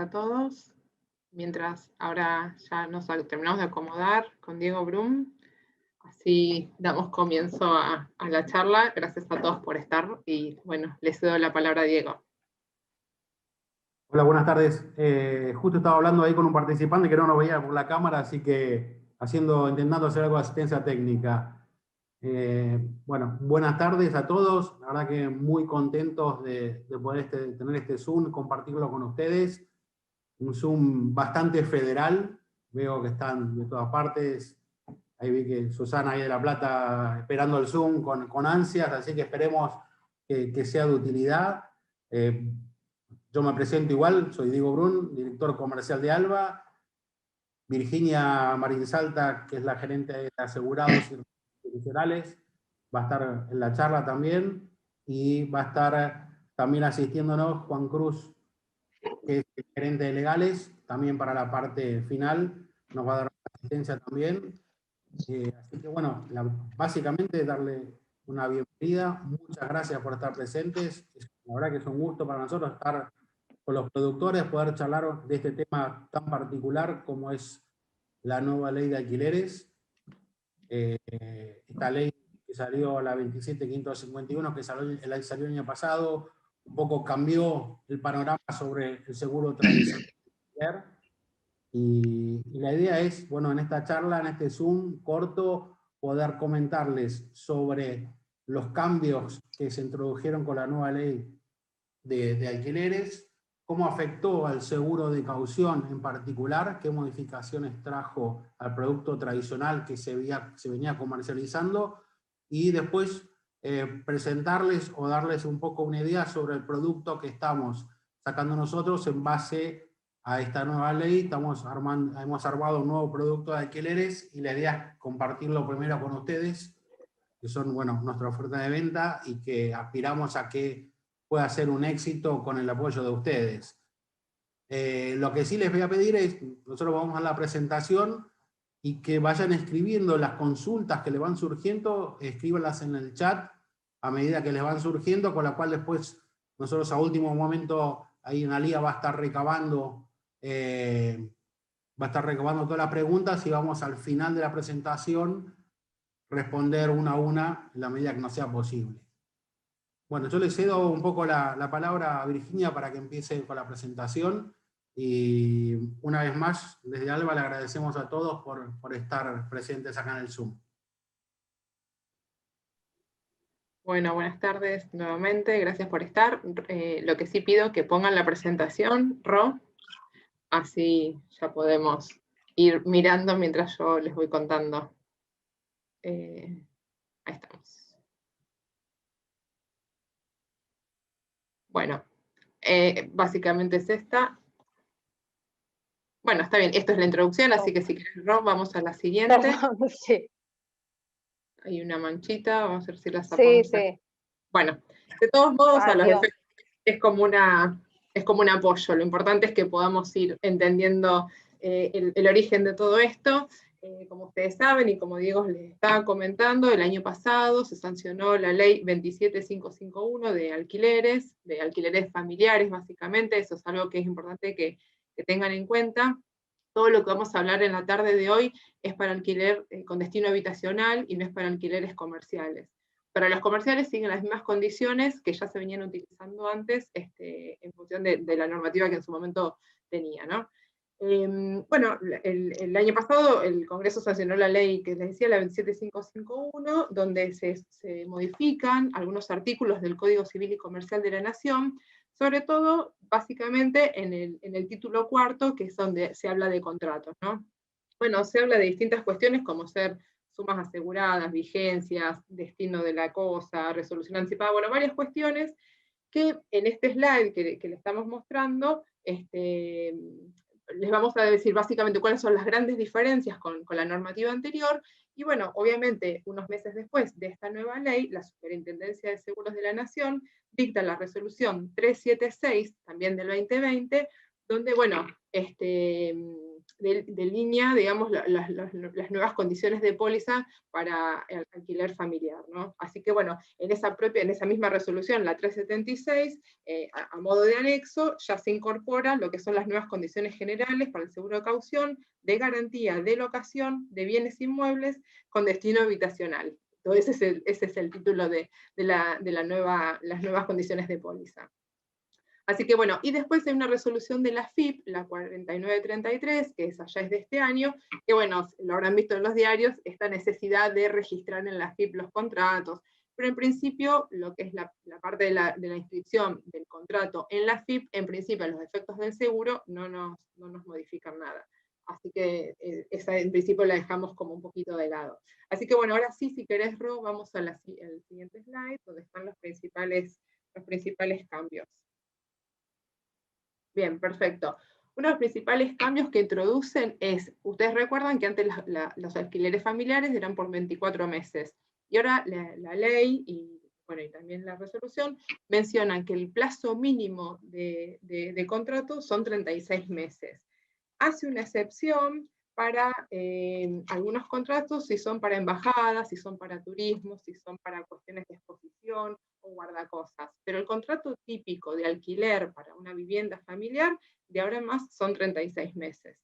para todos. Mientras ahora ya nos terminamos de acomodar con Diego Brum, así damos comienzo a la charla. Gracias a todos por estar y bueno, les cedo la palabra a Diego. Hola, buenas tardes. Justo estaba hablando ahí con un participante que no nos veía por la cámara, así que intentando hacer algo de asistencia técnica. Bueno, buenas tardes a todos. La verdad que muy contentos de poder tener este Zoom, compartirlo con ustedes. Un Zoom bastante federal. Veo que están de todas partes. Ahí vi que Susana ahí de La Plata esperando el Zoom con ansias, así que esperemos que sea de utilidad. Yo me presento igual, soy Diego Brun, director comercial de Alba. Virginia Marinsalta, que es la gerente de asegurados institucionales, va a estar en la charla también, y va a estar también asistiéndonos Juan Cruz, que es el gerente de legales, también para la parte final, nos va a dar asistencia también. Así que bueno, básicamente darle una bienvenida, muchas gracias por estar presentes, la verdad que es un gusto para nosotros estar con los productores, poder charlar de este tema tan particular como es la nueva ley de alquileres. Esta ley que salió, la 27551, que salió el año pasado, un poco cambió el panorama sobre el seguro tradicional. Y la idea es, bueno, en esta charla, en este Zoom corto, poder comentarles sobre los cambios que se introdujeron con la nueva ley de alquileres, cómo afectó al seguro de caución en particular, qué modificaciones trajo al producto tradicional que se venía comercializando, y después presentarles o darles un poco una idea sobre el producto que estamos sacando nosotros en base a esta nueva ley. Hemos armado un nuevo producto de alquileres y la idea es compartirlo primero con ustedes, que son, bueno, nuestra oferta de venta, y que aspiramos a que pueda ser un éxito con el apoyo de ustedes. Lo que sí les voy a pedir es, nosotros vamos a la presentación, y que vayan escribiendo las consultas que le van surgiendo, escríbanlas en el chat a medida que les van surgiendo, con la cual después nosotros a último momento, ahí Analía va a estar recabando todas las preguntas, y vamos al final de la presentación responder una a una en la medida que nos sea posible. Bueno, yo le cedo un poco la palabra a Virginia para que empiece con la presentación, y una vez más, desde Alba le agradecemos a todos por estar presentes acá en el Zoom. Bueno, buenas tardes nuevamente, gracias por estar. Lo que sí pido que pongan la presentación, Ro, así ya podemos ir mirando mientras yo les voy contando. Ahí estamos. Bueno, básicamente es esta. Bueno, está bien, esto es la introducción, así que si quieres, Ro, vamos a la siguiente. Perdón, sí. Hay una manchita, vamos a ver si la Sí, sacamos. sí. Bueno, de todos modos, a los Dios. efectos es como un apoyo. Lo importante es que podamos ir entendiendo el origen de todo esto. Como ustedes saben, y como Diego les estaba comentando, el año pasado se sancionó la ley 27551 de alquileres familiares, básicamente. Eso es algo que es importante que tengan en cuenta. Todo lo que vamos a hablar en la tarde de hoy es para alquiler con destino habitacional y no es para alquileres comerciales. Para los comerciales siguen las mismas condiciones que ya se venían utilizando antes en función de la normativa que en su momento tenía, ¿no? Bueno, el año pasado el Congreso sancionó la ley que les decía, la 27551, donde se modifican algunos artículos del Código Civil y Comercial de la Nación, sobre todo, básicamente, en el título cuarto, que es donde se habla de contratos, ¿no? Bueno, se habla de distintas cuestiones como ser sumas aseguradas, vigencias, destino de la cosa, resolución anticipada, bueno, varias cuestiones que en este slide que le estamos mostrando, les vamos a decir básicamente cuáles son las grandes diferencias con la normativa anterior, y bueno, obviamente, unos meses después de esta nueva ley, la Superintendencia de Seguros de la Nación dicta la resolución 376, también del 2020, donde, bueno, delinea, digamos, las nuevas condiciones de póliza para el alquiler familiar, ¿no? Así que, bueno, en esa misma resolución, la 376, a modo de anexo, ya se incorpora lo que son las nuevas condiciones generales para el seguro de caución, de garantía de locación de bienes inmuebles con destino habitacional. Entonces, ese es el título de las nuevas condiciones de póliza. Así que bueno, y después hay una resolución de la FIP, la 4933, que esa ya es de este año, que bueno, lo habrán visto en los diarios, esta necesidad de registrar en la FIP los contratos, pero en principio lo que es la parte de la inscripción del contrato en la FIP, en principio los efectos del seguro no nos modifican nada. Así que esa en principio la dejamos como un poquito de lado. Así que bueno, ahora sí, si querés, Ro, vamos al siguiente slide, donde están los principales cambios. Bien, perfecto. Uno de los principales cambios que introducen es, ustedes recuerdan que antes los alquileres familiares eran por 24 meses, y ahora la ley y también la resolución mencionan que el plazo mínimo de contrato son 36 meses. Hace una excepción para algunos contratos, si son para embajadas, si son para turismo, si son para cuestiones de exposición o guardacosas. Pero el contrato típico de alquiler para una vivienda familiar, de ahora en más, son 36 meses.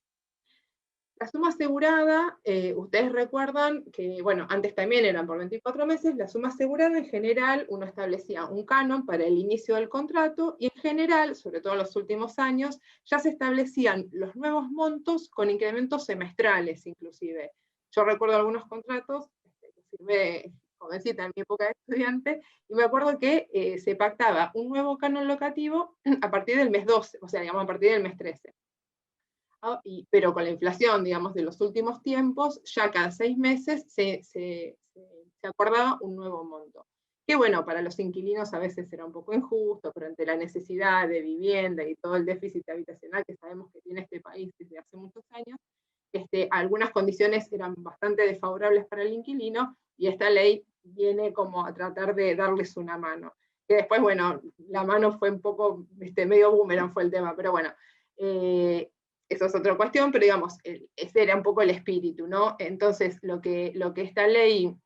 La suma asegurada, ustedes recuerdan que, bueno, antes también eran por 24 meses, la suma asegurada en general uno establecía un canon para el inicio del contrato y en general, sobre todo en los últimos años, ya se establecían los nuevos montos con incrementos semestrales inclusive. Yo recuerdo algunos contratos que firmé jovencita en mi época de estudiante, y me acuerdo que se pactaba un nuevo canon locativo a partir del mes 12, o sea, digamos a partir del mes 13. Pero con la inflación, digamos, de los últimos tiempos, ya cada 6 meses se acordaba un nuevo monto. Que bueno, para los inquilinos a veces era un poco injusto, pero ante la necesidad de vivienda y todo el déficit habitacional que sabemos que tiene este país desde hace muchos años, algunas condiciones eran bastante desfavorables para el inquilino, y esta ley viene como a tratar de darles una mano. Que después, bueno, la mano fue un poco, medio boomerang fue el tema, pero bueno, eso es otra cuestión, pero digamos, ese era un poco el espíritu, ¿no? Entonces, lo que esta ley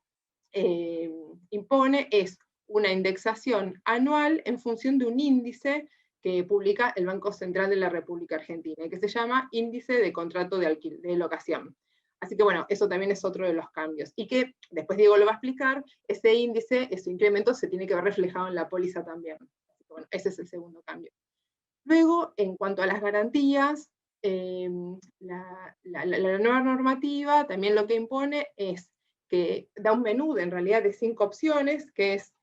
impone es una indexación anual en función de un índice que publica el Banco Central de la República Argentina, que se llama Índice de Contrato de Locación. Así que bueno, eso también es otro de los cambios. Y que, después Diego lo va a explicar, ese índice, ese incremento se tiene que ver reflejado en la póliza también. Así que, bueno, ese es el segundo cambio. Luego, en cuanto a las garantías, la nueva normativa también lo que impone es que da un menú en realidad de 5 opciones, que es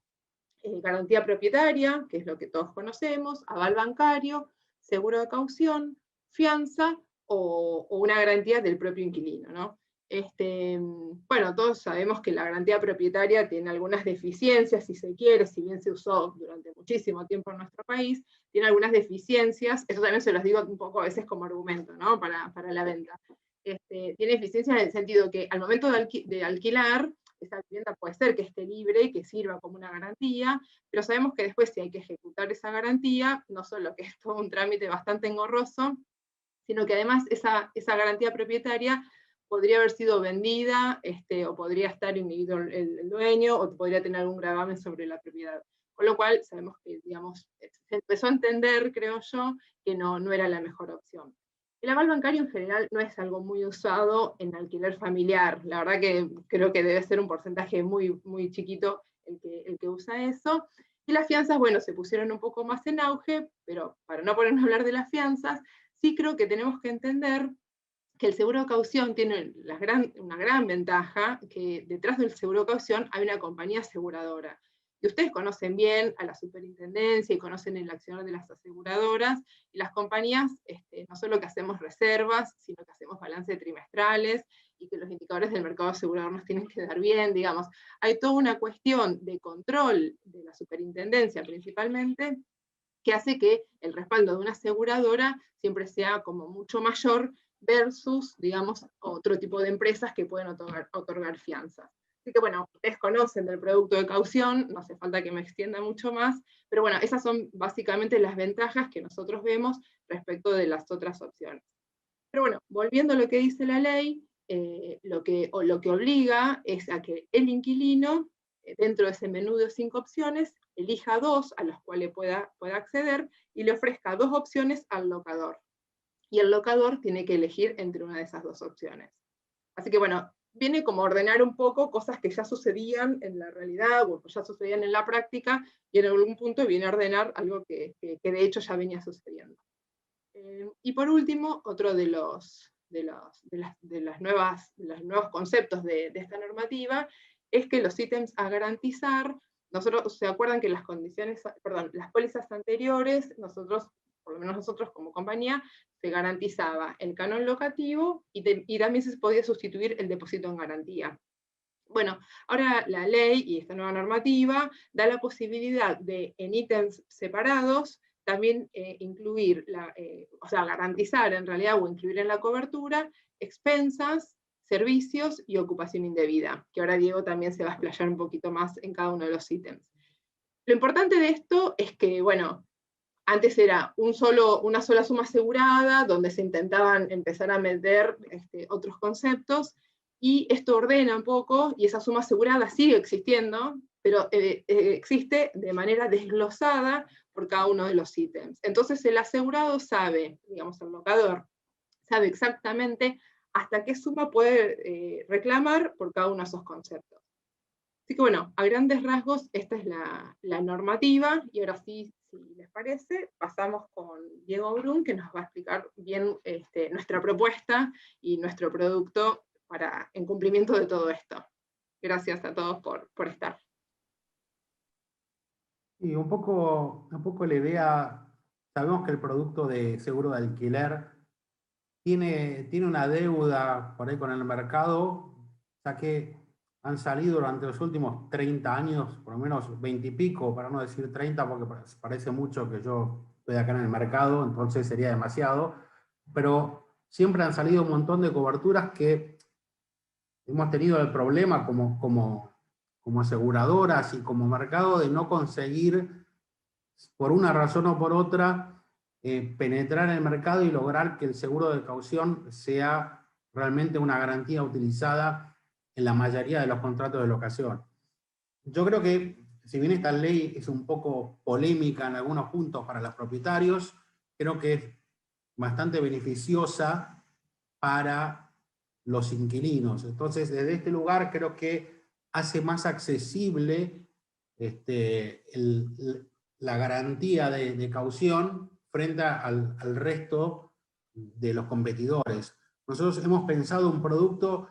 garantía propietaria, que es lo que todos conocemos, aval bancario, seguro de caución, fianza o una garantía del propio inquilino, ¿no? Bueno, todos sabemos que la garantía propietaria tiene algunas deficiencias, si se quiere, si bien se usó durante muchísimo tiempo en nuestro país, tiene algunas deficiencias, eso también se los digo un poco a veces como argumento, ¿no? Para la venta. Tiene deficiencias en el sentido que al momento de alquilar, esa vivienda puede ser que esté libre y que sirva como una garantía, pero sabemos que después si hay que ejecutar esa garantía, no solo que es todo un trámite bastante engorroso, sino que además esa garantía propietaria podría haber sido vendida, o podría estar inhibido el dueño, o podría tener algún gravamen sobre la propiedad. Con lo cual, sabemos que, digamos, se empezó a entender, creo yo, que no era la mejor opción. El aval bancario en general no es algo muy usado en alquiler familiar. La verdad que creo que debe ser un porcentaje muy, muy chiquito el que usa eso. Y las fianzas, bueno, se pusieron un poco más en auge, pero para no ponernos a hablar de las fianzas, sí creo que tenemos que entender que el seguro de caución tiene una gran ventaja, que detrás del seguro de caución hay una compañía aseguradora. Y ustedes conocen bien a la superintendencia y conocen el accionar de las aseguradoras, y las compañías, no solo que hacemos reservas, sino que hacemos balances trimestrales, y que los indicadores del mercado asegurador nos tienen que dar bien, digamos. Hay toda una cuestión de control de la superintendencia principalmente, que hace que el respaldo de una aseguradora siempre sea como mucho mayor versus, digamos, otro tipo de empresas que pueden otorgar fianzas. Así que bueno, ustedes conocen del producto de caución, no hace falta que me extienda mucho más, pero bueno, esas son básicamente las ventajas que nosotros vemos respecto de las otras opciones. Pero bueno, volviendo a lo que dice la ley, lo que obliga es a que el inquilino, dentro de ese menú de 5 opciones, elija 2 a las cuales pueda acceder y le ofrezca 2 opciones al locador. Y el locador tiene que elegir entre una de esas 2 opciones. Así que bueno, viene como a ordenar un poco cosas que ya sucedían en la realidad o ya sucedían en la práctica, y en algún punto viene a ordenar algo que de hecho ya venía sucediendo. Y por último, otro de los nuevos conceptos de esta normativa es que los ítems a garantizar, nosotros, ¿se acuerdan que las pólizas anteriores, por lo menos nosotros como compañía, se garantizaba el canon locativo y también se podía sustituir el depósito en garantía? Bueno, ahora la ley y esta nueva normativa da la posibilidad de, en ítems separados, también incluir, garantizar en realidad o incluir en la cobertura expensas, servicios y ocupación indebida, que ahora Diego también se va a explayar un poquito más en cada uno de los ítems. Lo importante de esto es que, bueno, antes era una sola suma asegurada, donde se intentaban empezar a meter otros conceptos, y esto ordena un poco, y esa suma asegurada sigue existiendo, pero existe de manera desglosada por cada uno de los ítems. Entonces el asegurado sabe, digamos el locador, sabe exactamente hasta qué suma puede reclamar por cada uno de esos conceptos. Así que bueno, a grandes rasgos esta es la normativa, y ahora sí, si les parece, pasamos con Diego Brun, que nos va a explicar bien nuestra propuesta y nuestro producto en cumplimiento de todo esto. Gracias a todos por estar. Y un poco la idea, sabemos que el producto de seguro de alquiler tiene una deuda por ahí con el mercado, ya que han salido durante los últimos 30 años, por lo menos 20 y pico, para no decir 30, porque parece mucho que yo estoy acá en el mercado, entonces sería demasiado, pero siempre han salido un montón de coberturas que hemos tenido el problema como aseguradoras y como mercado de no conseguir, por una razón o por otra, penetrar en el mercado y lograr que el seguro de caución sea realmente una garantía utilizada en la mayoría de los contratos de locación. Yo creo que, si bien esta ley es un poco polémica en algunos puntos para los propietarios, creo que es bastante beneficiosa para los inquilinos. Entonces, desde este lugar creo que hace más accesible la garantía de caución frente al resto de los competidores. Nosotros hemos pensado un producto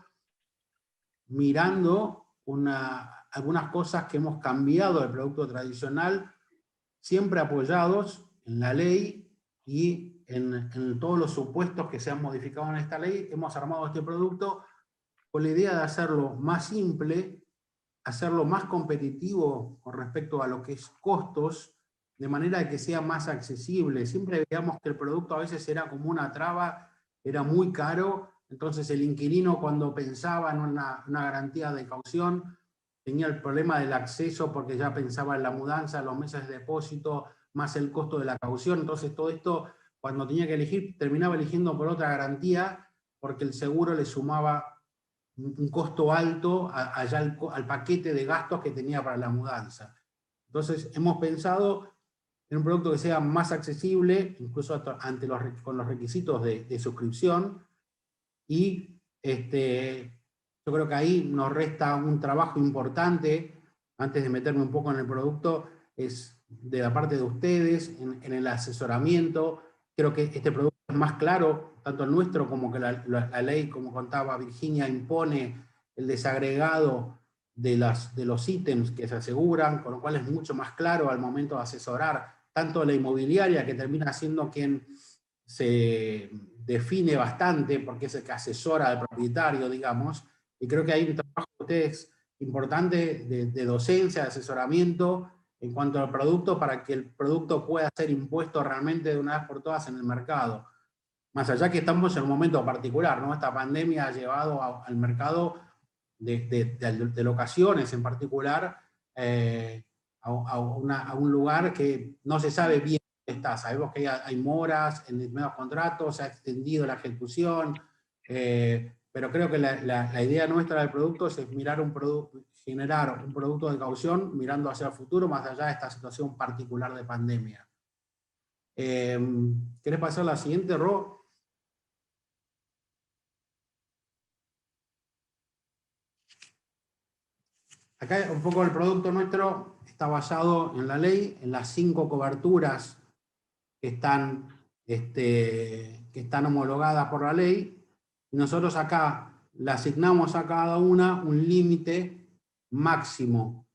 mirando algunas cosas que hemos cambiado del producto tradicional, siempre apoyados en la ley y en todos los supuestos que se han modificado en esta ley. Hemos armado este producto con la idea de hacerlo más simple, hacerlo más competitivo con respecto a lo que es costos, de manera que sea más accesible. Siempre veíamos que el producto a veces era como una traba, era muy caro, entonces el inquilino, cuando pensaba en una garantía de caución, tenía el problema del acceso porque ya pensaba en la mudanza, los meses de depósito, más el costo de la caución. Entonces todo esto, cuando tenía que elegir, terminaba eligiendo por otra garantía, porque el seguro le sumaba un costo alto allá al paquete de gastos que tenía para la mudanza. Entonces hemos pensado en un producto que sea más accesible, incluso con los requisitos de suscripción, y yo creo que ahí nos resta un trabajo importante, antes de meterme un poco en el producto, es de la parte de ustedes, en el asesoramiento. Creo que este producto es más claro, tanto el nuestro como que la ley, como contaba Virginia, impone el desagregado de los ítems que se aseguran, con lo cual es mucho más claro al momento de asesorar, tanto la inmobiliaria, que termina siendo quien se define bastante, porque es el que asesora al propietario, digamos, y creo que hay un trabajo de ustedes importante de docencia, de asesoramiento en cuanto al producto, para que el producto pueda ser impuesto realmente de una vez por todas en el mercado. Más allá que estamos en un momento particular, ¿no? Esta pandemia ha llevado al mercado de locaciones en particular, a un lugar que no se sabe bien dónde está. Sabemos que hay moras en determinados contratos, se ha extendido la ejecución, pero creo que la idea nuestra del producto es mirar generar un producto de caución mirando hacia el futuro, más allá de esta situación particular de pandemia. ¿Querés pasar a la siguiente, Ro? Acá un poco el producto nuestro está basado en la ley, en las 5 coberturas que están homologadas por la ley, y nosotros acá le asignamos a cada una un límite máximo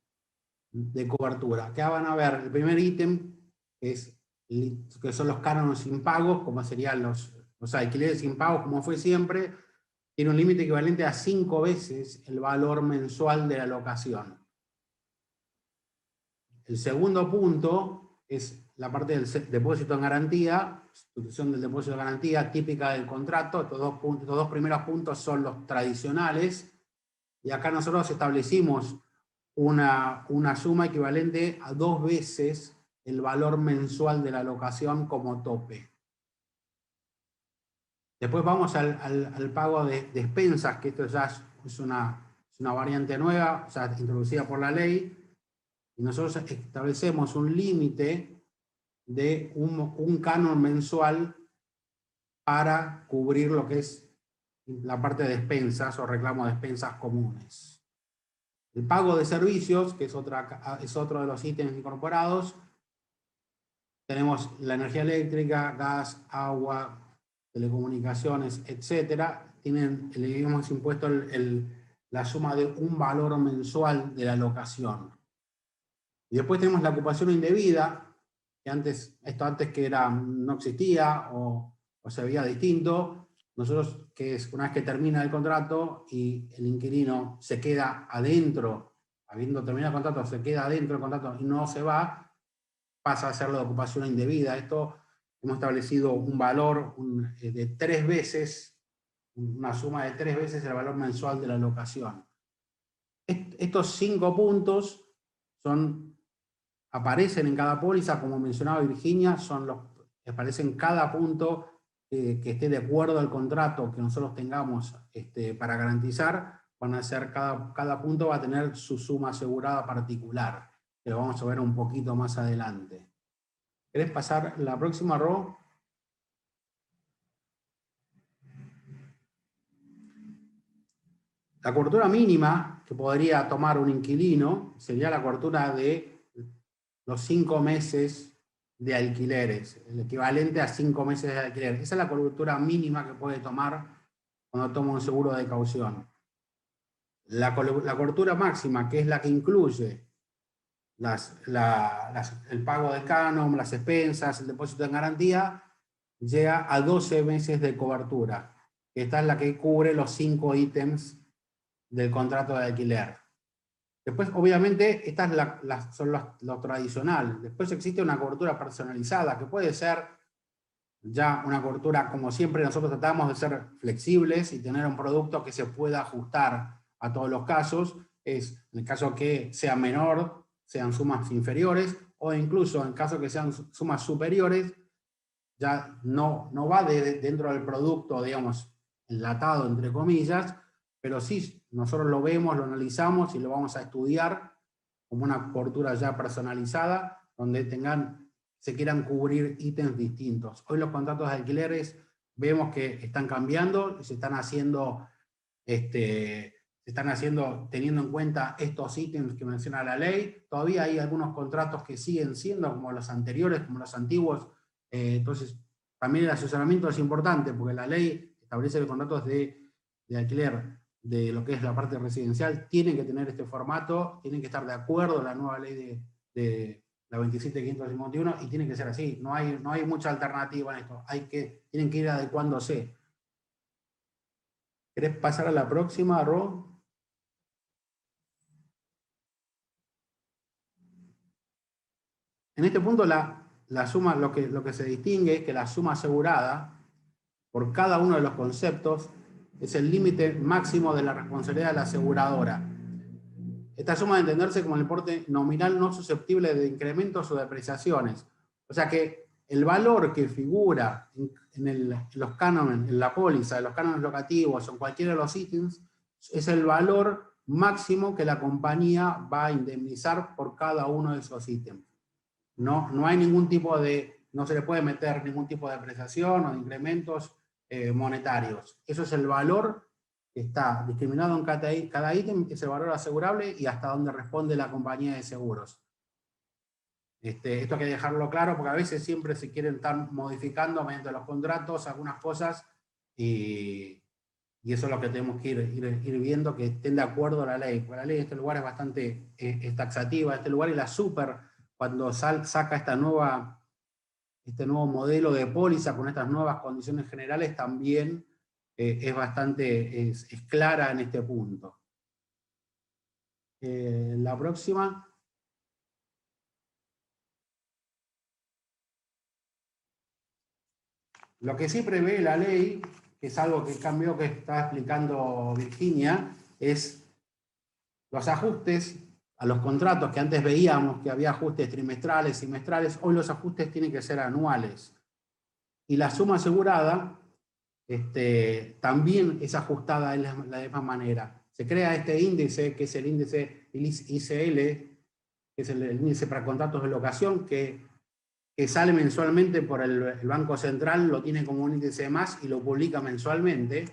de cobertura. Acá van a ver el primer ítem, que son los cánones impagos, como serían los alquileres impagos, como fue siempre, tiene un límite equivalente a 5 veces el valor mensual de la locación. El segundo punto es la parte del depósito en garantía, sustitución del depósito de garantía típica del contrato. Estos dos primeros puntos son los tradicionales, y acá nosotros establecimos una suma equivalente a 2 veces el valor mensual de la locación como tope. Después vamos al pago de expensas, que esto ya es una variante nueva, o sea, introducida por la ley, y nosotros establecemos un límite de un canon mensual para cubrir lo que es la parte de expensas o reclamo de expensas comunes. El pago de servicios, que es otro de los ítems incorporados, tenemos la energía eléctrica, gas, agua, telecomunicaciones, etcétera. Le hemos impuesto la suma de un valor mensual de la locación. Y después tenemos la ocupación indebida, que antes que no existía o se veía distinto. Nosotros, que es una vez que termina el contrato y el inquilino se queda adentro, habiendo terminado el contrato, se queda adentro del contrato y no se va, pasa a ser la ocupación indebida. Esto hemos establecido un valor de 3 veces, una suma de 3 veces el valor mensual de la locación. Estos 5 puntos aparecen en cada póliza, como mencionaba Virginia, aparecen cada punto que esté de acuerdo al contrato que nosotros tengamos para garantizar. Van a ser, cada punto va a tener su suma asegurada particular, que lo vamos a ver un poquito más adelante. ¿Querés pasar la próxima, Ro? La cobertura mínima que podría tomar un inquilino sería la cobertura de los 5 meses de alquileres, el equivalente a 5 meses de alquiler. Esa es la cobertura mínima que puede tomar cuando toma un seguro de caución. La cobertura máxima, que es la que incluye el pago de canon, las expensas, el depósito en garantía, llega a 12 meses de cobertura. Esta es la que cubre los 5 ítems del contrato de alquiler. Después, obviamente, estas son lo tradicional. Después existe una cobertura personalizada, que puede ser ya una cobertura, como siempre nosotros tratamos de ser flexibles y tener un producto que se pueda ajustar a todos los casos. En el caso que sea menor, sean sumas inferiores, o incluso en caso que sean sumas superiores, ya no va dentro del producto, digamos, enlatado, entre comillas, pero sí, nosotros lo vemos, lo analizamos y lo vamos a estudiar como una cobertura ya personalizada, donde se quieran cubrir ítems distintos. Hoy los contratos de alquileres vemos que están cambiando y se están haciendo teniendo en cuenta estos ítems que menciona la ley. Todavía hay algunos contratos que siguen siendo como los anteriores, como los antiguos. Entonces, también el asesoramiento es importante, porque la ley establece que los contratos de alquiler de lo que es la parte residencial tienen que tener este formato, tienen que estar de acuerdo a la nueva ley de la 27.551, y tiene que ser así. No hay mucha alternativa en esto. Tienen que ir adecuándose. ¿Querés pasar a la próxima, Ro? En este punto la suma, lo que se distingue es que la suma asegurada por cada uno de los conceptos es el límite máximo de la responsabilidad de la aseguradora. Esta suma de entenderse como el importe nominal no susceptible de incrementos o depreciaciones. O sea que el valor que figura en los cánones, en la póliza, en los cánones locativos o en cualquiera de los ítems, es el valor máximo que la compañía va a indemnizar por cada uno de esos ítems. No hay ningún tipo de, no se le puede meter ningún tipo de depreciación o de incrementos monetarios. Eso es el valor que está discriminado en cada ítem, es el valor asegurable y hasta donde responde la compañía de seguros. Esto hay que dejarlo claro porque a veces siempre se quieren estar modificando mediante los contratos algunas cosas y eso es lo que tenemos que ir viendo, que estén de acuerdo a la ley. Porque la ley en este lugar es bastante taxativa, este lugar, y la super, cuando saca este nuevo modelo de póliza con estas nuevas condiciones generales, también es bastante clara en este punto. La próxima. Lo que sí prevé la ley, que es algo que cambió, que está explicando Virginia, es los ajustes a los contratos, que antes veíamos que había ajustes trimestrales, semestrales, hoy los ajustes tienen que ser anuales. Y la suma asegurada también es ajustada de la misma manera. Se crea este índice, que es el índice ICL, que es el índice para contratos de locación, que sale mensualmente por el Banco Central, lo tiene como un índice más y lo publica mensualmente.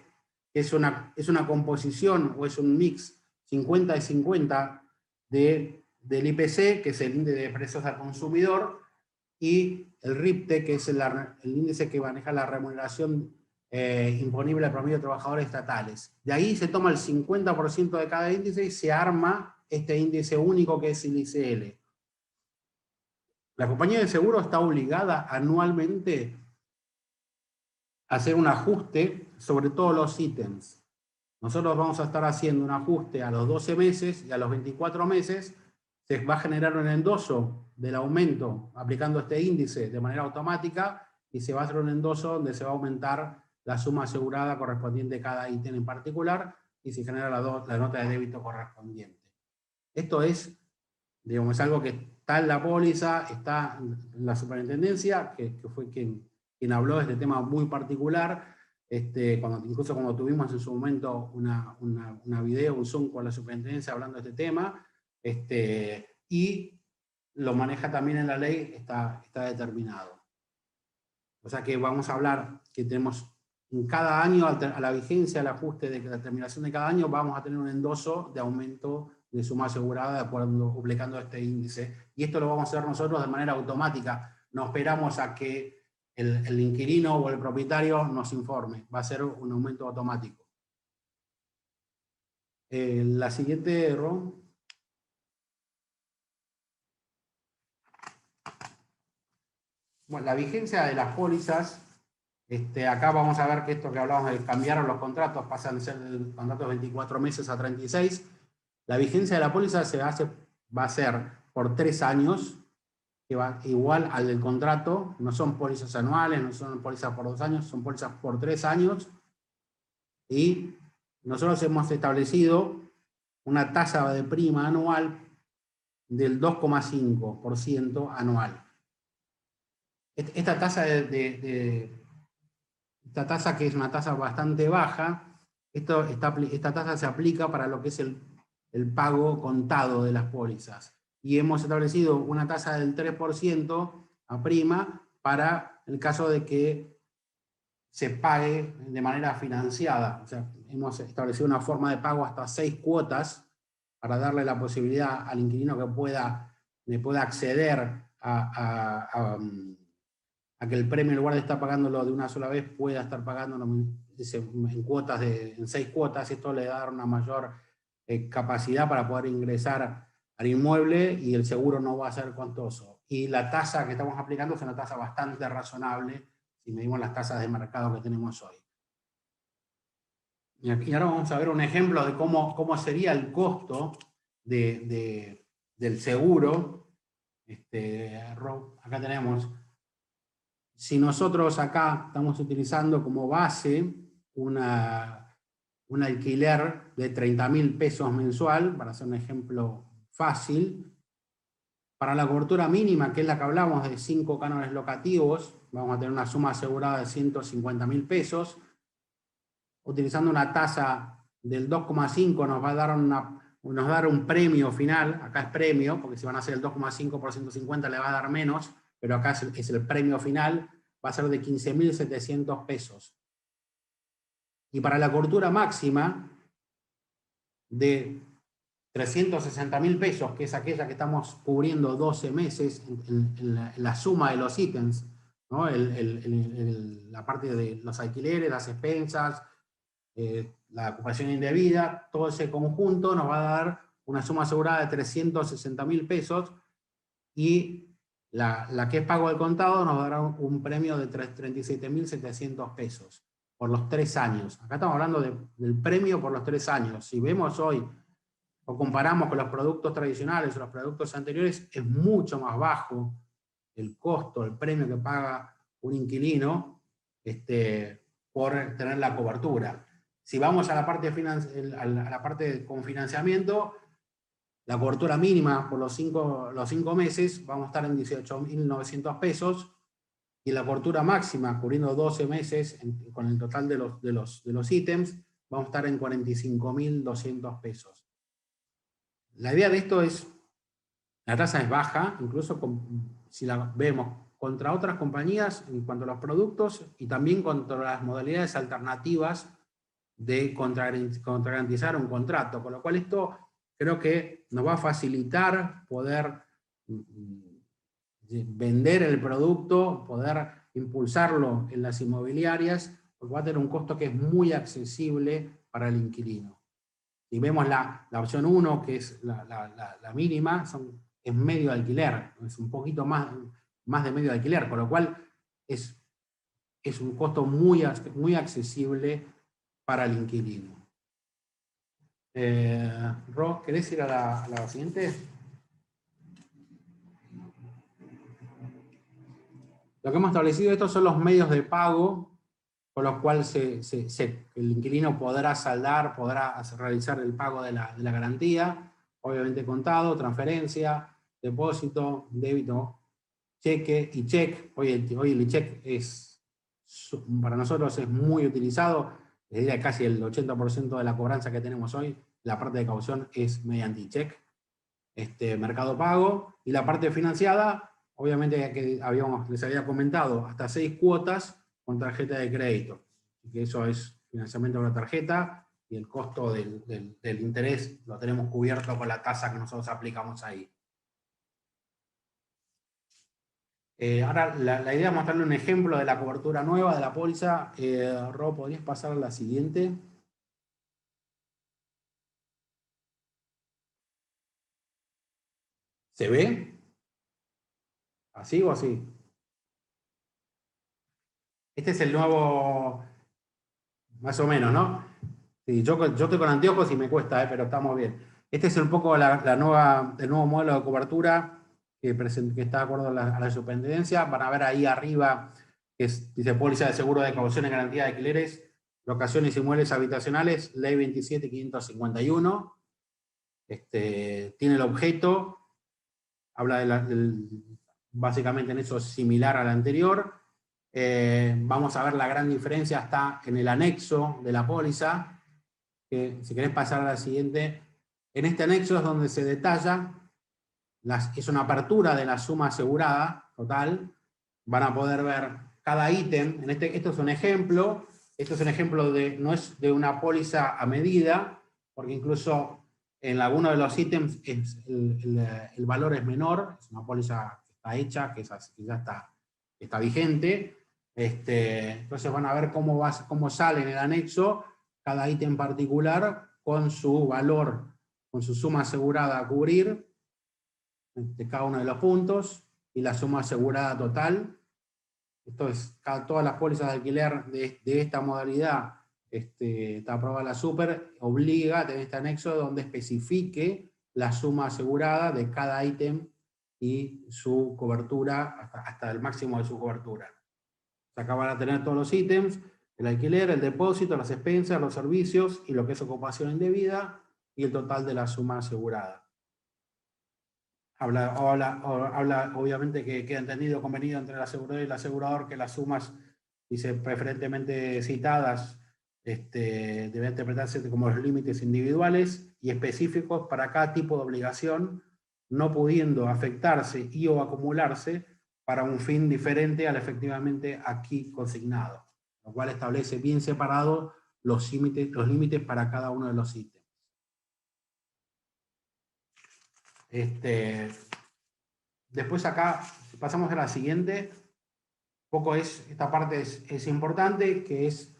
Es una composición o es un mix 50 y 50 del IPC, que es el índice de precios al consumidor, y el RIPTE, que es el índice que maneja la remuneración imponible al promedio de trabajadores estatales. De ahí se toma el 50% de cada índice y se arma este índice único que es el ICL. La compañía de seguro está obligada anualmente a hacer un ajuste sobre todos los ítems. Nosotros vamos a estar haciendo un ajuste a los 12 meses y a los 24 meses se va a generar un endoso del aumento aplicando este índice de manera automática y se va a hacer un endoso donde se va a aumentar la suma asegurada correspondiente a cada ítem en particular y se genera la nota de débito correspondiente. Esto es, digamos, algo que está en la póliza, está en la superintendencia, que fue quien habló de este tema muy particular, incluso cuando tuvimos en su momento una video, un Zoom con la superintendencia hablando de este tema, y lo maneja también en la ley, está determinado. O sea que vamos a hablar que tenemos en cada año, a la vigencia, al ajuste de la terminación de cada año, vamos a tener un endoso de aumento de suma asegurada de acuerdo aplicando este índice. Y esto lo vamos a hacer nosotros de manera automática. No esperamos a que el inquilino o el propietario nos informe. Va a ser un aumento automático. La siguiente, Ron. Bueno, la vigencia de las pólizas. Acá vamos a ver que esto que hablábamos de cambiaron los contratos, pasan de ser contratos de 24 meses a 36. La vigencia de la póliza va a ser por 3 años, que va igual al del contrato. No son pólizas anuales, no son pólizas por 2 años, son pólizas por 3 años. Y nosotros hemos establecido una tasa de prima anual del 2,5% anual. Esta tasa esta tasa, que es una tasa bastante baja, esta tasa se aplica para lo que es el pago contado de las pólizas. Y hemos establecido una tasa del 3% a prima para el caso de que se pague de manera financiada. O sea, hemos establecido una forma de pago hasta 6 cuotas para darle la posibilidad al inquilino que pueda acceder a que el premio, en lugar de estar pagándolo de una sola vez, pueda estar pagándolo en cuotas, en 6 cuotas. Esto le da una mayor capacidad para poder ingresar al inmueble y el seguro no va a ser costoso. Y la tasa que estamos aplicando es una tasa bastante razonable si medimos las tasas de mercado que tenemos hoy. Y ahora vamos a ver un ejemplo de cómo sería el costo del seguro. Acá tenemos, si nosotros acá estamos utilizando como base un alquiler de 30.000 pesos mensual, para hacer un ejemplo fácil. Para la cobertura mínima, que es la que hablamos de 5 cánones locativos, vamos a tener una suma asegurada de 150.000 pesos. Utilizando una tasa del 2,5 nos va a dar un premio final. Acá es premio, porque si van a hacer el 2,5 por 150 le va a dar menos, pero acá es el premio final, va a ser de 15.700 pesos. Y para la cobertura máxima de 360.000 pesos, que es aquella que estamos cubriendo 12 meses en la suma de los ítems, ¿no? La parte de los alquileres, las expensas, la ocupación indebida, todo ese conjunto nos va a dar una suma asegurada de 360.000 pesos, y la que es pago al contado nos dará un premio de 37.700 pesos por los 3 años. Acá estamos hablando del premio por los 3 años. Si vemos hoy o comparamos con los productos tradicionales o los productos anteriores, es mucho más bajo el costo, el premio que paga un inquilino por tener la cobertura. Si vamos a la parte con financiamiento, la cobertura mínima por los 5 meses vamos a estar en 18.900 pesos, y la cobertura máxima, cubriendo 12 meses con el total de los ítems, vamos a estar en 45.200 pesos. La idea de esto es, la tasa es baja, incluso si la vemos contra otras compañías en cuanto a los productos, y también contra las modalidades alternativas de contragarantizar un contrato, con lo cual esto creo que nos va a facilitar poder vender el producto, poder impulsarlo en las inmobiliarias, porque va a tener un costo que es muy accesible para el inquilino. Si vemos la opción 1, que es la mínima, es medio alquiler, es un poquito más de medio alquiler, con lo cual es un costo muy accesible para el inquilino. Ro, ¿querés ir a la siguiente? Lo que hemos establecido, estos son los medios de pago con los cuales el inquilino podrá saldar, podrá realizar el pago de la garantía, obviamente contado, transferencia, depósito, débito, cheque y cheque. Hoy el cheque para nosotros es muy utilizado, les diría casi el 80% de la cobranza que tenemos hoy, la parte de caución es mediante cheque. Mercado Pago, y la parte financiada, obviamente que les había comentado, hasta 6 cuotas con tarjeta de crédito, que eso es financiamiento con la tarjeta, y el costo del interés lo tenemos cubierto con la tasa que nosotros aplicamos ahí. Ahora la idea es mostrarle un ejemplo de la cobertura nueva de la póliza. Ro, ¿podrías pasar a la siguiente? ¿Se ve? ¿Así o así? Este es el nuevo, más o menos, ¿no? Sí, yo estoy con anteojos y me cuesta, pero estamos bien. Este es un poco el nuevo modelo de cobertura que está de acuerdo a la superintendencia. Van a ver ahí arriba que dice póliza de seguro de caución en garantía de alquileres, locaciones y inmuebles habitacionales, ley 27.551. Tiene el objeto, habla básicamente en eso similar al anterior. Vamos a ver la gran diferencia, está en el anexo de la póliza, que si querés pasar a la siguiente, en este anexo es donde se detalla, es una apertura de la suma asegurada total, van a poder ver cada ítem, esto es un ejemplo, no es de una póliza a medida, porque incluso en alguno de los ítems el valor es menor, es una póliza que está hecha, que ya está vigente. Entonces van a ver cómo sale en el anexo cada ítem particular con su valor, con su suma asegurada a cubrir de cada uno de los puntos, y la suma asegurada total. Esto es, todas las pólizas de alquiler de esta modalidad, está aprobada la super, obliga a tener este anexo donde especifique la suma asegurada de cada ítem y su cobertura hasta el máximo de su cobertura. Acá van a tener todos los ítems, El alquiler, el depósito, las expensas, los servicios y lo que es ocupación indebida y el total de la suma asegurada. Habla obviamente que queda entendido, convenido entre el asegurador y el asegurador que las sumas, dice, preferentemente citadas, deben interpretarse como los límites individuales y específicos para cada tipo de obligación, no pudiendo afectarse y o acumularse para un fin diferente al efectivamente aquí consignado, lo cual establece bien separados los límites para cada uno de los ítems. Después acá pasamos a la siguiente. Esta parte es importante, que es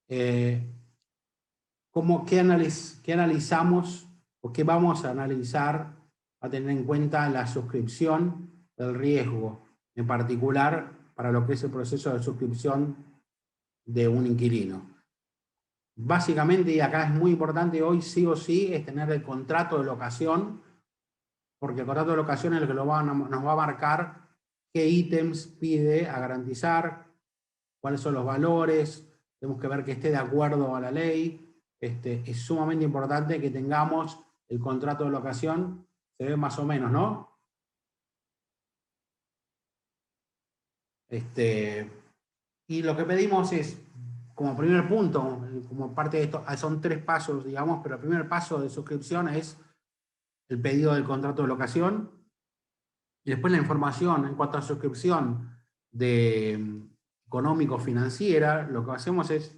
qué analizamos o qué vamos a analizar a tener en cuenta la suscripción del riesgo, en particular para lo que es el proceso de suscripción de un inquilino. Básicamente, y acá es muy importante hoy sí o sí, es tener el contrato de locación, porque el contrato de locación es el que nos va a marcar qué ítems pide a garantizar, cuáles son los valores, tenemos que ver que esté de acuerdo a la ley. Es sumamente importante que tengamos el contrato de locación, se ve más o menos, ¿no? Y lo que pedimos es, como primer punto, como parte de esto, son 3 pasos, digamos, pero el primer paso de suscripción es el pedido del contrato de locación, y después la información en cuanto a suscripción económico-financiera. Lo que hacemos es,